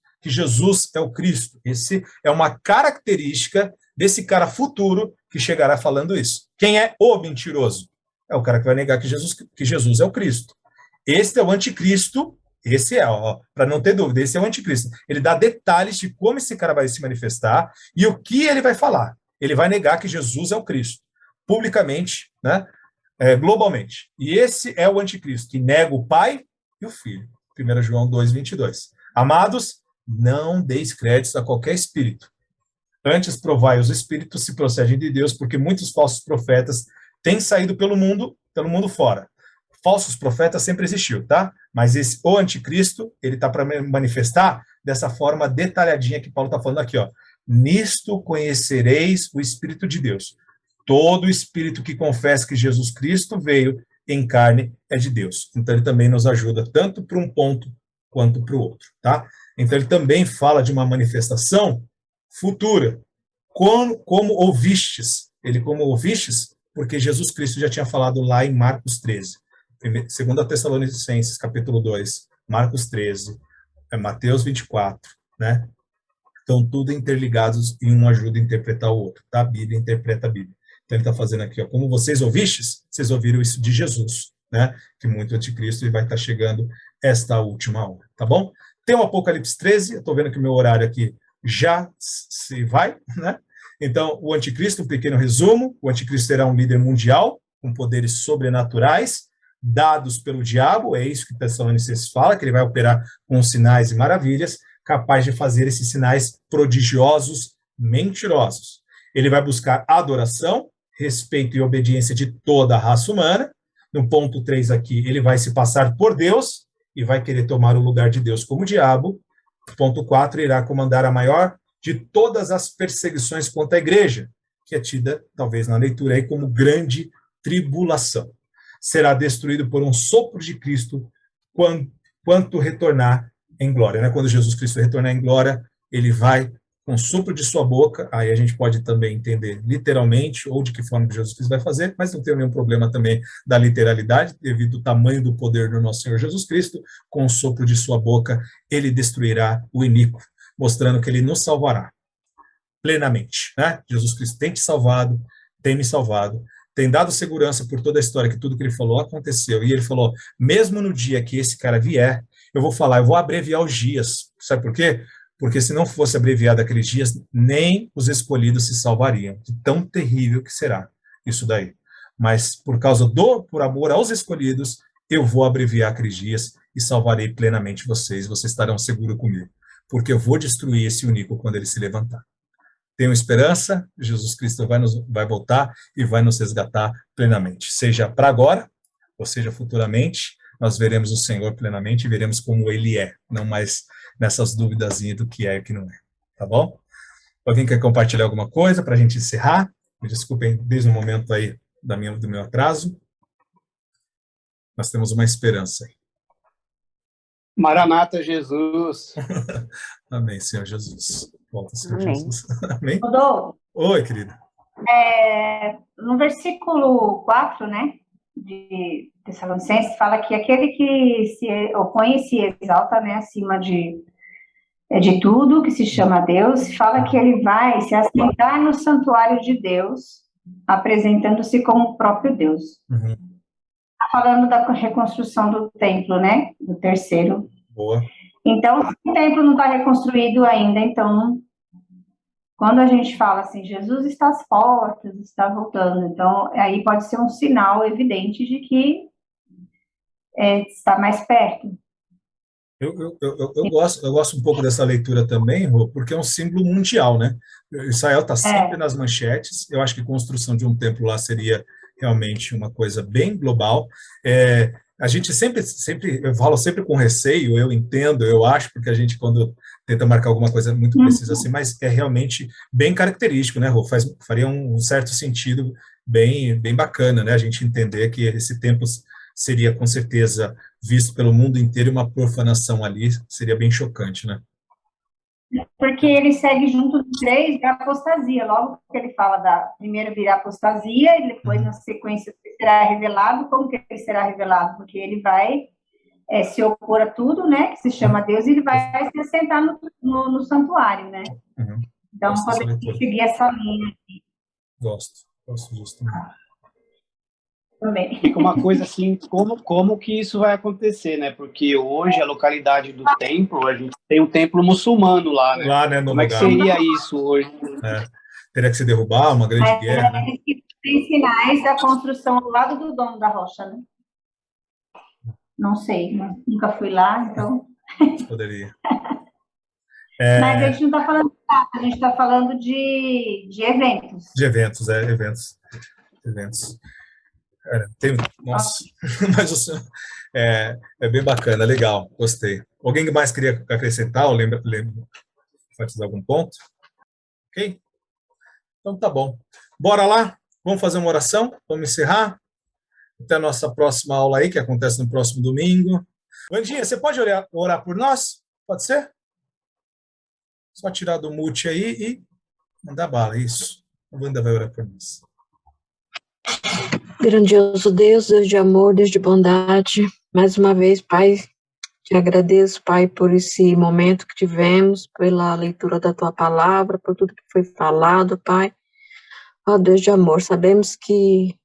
é o Cristo. Esse é uma característica desse cara futuro que chegará falando isso. Quem é o mentiroso? É o cara que vai negar que Jesus é o Cristo. Este é o anticristo, para não ter dúvida, esse é o anticristo. Ele dá detalhes de como esse cara vai se manifestar e o que ele vai falar. Ele vai negar que Jesus é o Cristo, publicamente, né? Globalmente. E esse é o anticristo, que nega o Pai e o Filho. 1 João 2:22. Amados, não deis créditos a qualquer espírito. Antes provai os espíritos se procedem de Deus, porque muitos falsos profetas têm saído pelo mundo fora. Falsos profetas sempre existiu, tá? Mas o anticristo, ele está para manifestar dessa forma detalhadinha que Paulo está falando aqui, ó. Nisto conhecereis o Espírito de Deus. Todo espírito que confessa que Jesus Cristo veio em carne é de Deus. Então ele também nos ajuda tanto para um ponto quanto para o outro, tá? Então ele também fala de uma manifestação futura, como ouvistes. Ele como ouvistes, porque Jesus Cristo já tinha falado lá em Marcos 13. 2 Tessalonicenses, capítulo 2, Marcos 13, Mateus 24, né? Estão tudo interligados e um ajuda a interpretar o outro, tá? A Bíblia interpreta a Bíblia. Então ele está fazendo aqui, ó, como vocês ouvistes, vocês ouviram isso de Jesus, né? Que muito anticristo e vai estar chegando esta última hora, tá bom? Tem o Apocalipse 13, eu estou vendo que o meu horário aqui já se vai, né? Então, o anticristo, um pequeno resumo, o anticristo será um líder mundial, com poderes sobrenaturais, dados pelo diabo, é isso que Tessalonicenses fala, que ele vai operar com sinais e maravilhas, capaz de fazer esses sinais prodigiosos, mentirosos. Ele vai buscar adoração, respeito e obediência de toda a raça humana. No ponto 3 aqui, ele vai se passar por Deus e vai querer tomar o lugar de Deus como diabo. Ponto 4, irá comandar a maior de todas as perseguições contra a igreja, que é tida, talvez na leitura aí, como grande tribulação. Será destruído por um sopro de Cristo quanto retornar em glória. Né? Quando Jesus Cristo retornar em glória, ele vai com o sopro de sua boca, aí a gente pode também entender literalmente, ou de que forma que Jesus Cristo vai fazer, mas não tem nenhum problema também da literalidade, devido ao tamanho do poder do nosso Senhor Jesus Cristo, com o sopro de sua boca, ele destruirá o iníquo, mostrando que ele nos salvará plenamente. Né? Jesus Cristo tem te salvado, tem me salvado, tem dado segurança por toda a história, que tudo que ele falou aconteceu, e ele falou, mesmo no dia que esse cara vier, eu vou abreviar os dias, sabe por quê? Porque se não fosse abreviado aqueles dias, nem os escolhidos se salvariam, de tão terrível que será isso daí. Mas por amor aos escolhidos, eu vou abreviar aqueles dias e salvarei plenamente vocês estarão seguros comigo, porque eu vou destruir esse iníquo quando ele se levantar. Tenho esperança, Jesus Cristo vai voltar e vai nos resgatar plenamente, seja para agora, ou seja futuramente, nós veremos o Senhor plenamente e veremos como ele é, não mais nessas duvidazinhas do que é e o que não é, tá bom? Alguém quer compartilhar alguma coisa para a gente encerrar? Me desculpem desde o momento aí do meu atraso. Nós temos uma esperança aí. Maranata, Jesus. Amém, Senhor Jesus. Volta, Senhor Amém. Jesus. Amém? Rodolfo, Oi, querida. no versículo 4, né, de Tessalonicenses, fala que aquele que se opõe e se exalta, né, acima de tudo, que se chama Deus, fala que ele vai se assentar no santuário de Deus, apresentando-se como o próprio Deus. Uhum. Tá falando da reconstrução do templo, né, do terceiro. Boa. Então, se o templo não está reconstruído ainda, então, quando a gente fala assim, Jesus está às portas, está voltando, então, aí pode ser um sinal evidente de que está mais perto. Eu gosto um pouco dessa leitura também, Rô, porque é um símbolo mundial, né? Israel está sempre nas manchetes. Eu acho que a construção de um templo lá seria realmente uma coisa bem global. A gente eu falo sempre com receio, eu entendo, eu acho, porque a gente, quando tenta marcar alguma coisa muito precisa assim, mas é realmente bem característico, né, Rô? Faria um certo sentido bem bacana, né? A gente entender que esse templo seria, com certeza, visto pelo mundo inteiro, uma profanação ali, seria bem chocante, né? Porque ele segue junto dos três da apostasia. Logo que ele fala primeiro virá apostasia e depois, na sequência, será revelado. Como que ele será revelado? Porque ele vai se opor a tudo, né, que se chama Deus, e ele vai se assentar no santuário, né? Uhum. Então, podemos seguir essa linha. Gosto disso também. Fica uma coisa assim, como que isso vai acontecer, né? Porque hoje a localidade do templo, a gente tem um templo muçulmano lá, né? Lá, né, no como lugar. É que seria isso hoje? Teria que se derrubar, uma grande guerra, né? Tem sinais da construção do lado do domo da rocha, né? Não sei, né? Nunca fui lá, então... Poderia. Mas a gente não está falando de data, a gente está falando de eventos. De eventos, eventos. Nossa, mas é bem bacana, legal, gostei. Alguém mais queria acrescentar ou lembra enfatizar algum ponto? Ok? Então tá bom. Bora lá? Vamos fazer uma oração? Vamos encerrar? Até a nossa próxima aula aí, que acontece no próximo domingo. Vandinha, você pode orar por nós? Pode ser? Só tirar do mute aí e mandar bala, isso. A Wanda vai orar por nós. Grandioso Deus, Deus de amor, Deus de bondade, mais uma vez, Pai, te agradeço, Pai, por esse momento que tivemos, pela leitura da Tua palavra, por tudo que foi falado, Pai. Ó Deus de amor, sabemos que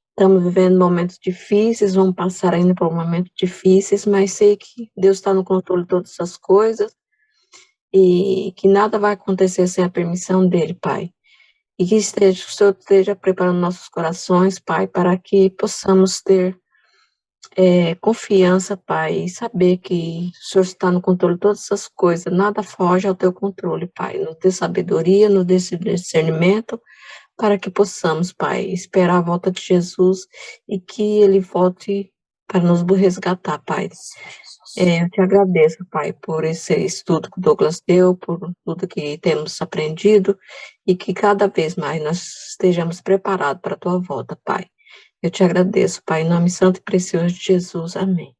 estamos vivendo momentos difíceis, vamos passar ainda por momentos difíceis, mas sei que Deus está no controle de todas essas coisas e que nada vai acontecer sem a permissão dEle, Pai. E que o Senhor esteja preparando nossos corações, Pai, para que possamos ter confiança, Pai, e saber que o Senhor está no controle de todas essas coisas, nada foge ao teu controle, Pai. Nos dê sabedoria, nos dê discernimento, para que possamos, Pai, esperar a volta de Jesus e que Ele volte para nos resgatar, Pai. Eu te agradeço, Pai, por esse estudo que o Douglas deu, por tudo que temos aprendido e que cada vez mais nós estejamos preparados para a Tua volta, Pai. Eu te agradeço, Pai, em nome santo e precioso de Jesus. Amém.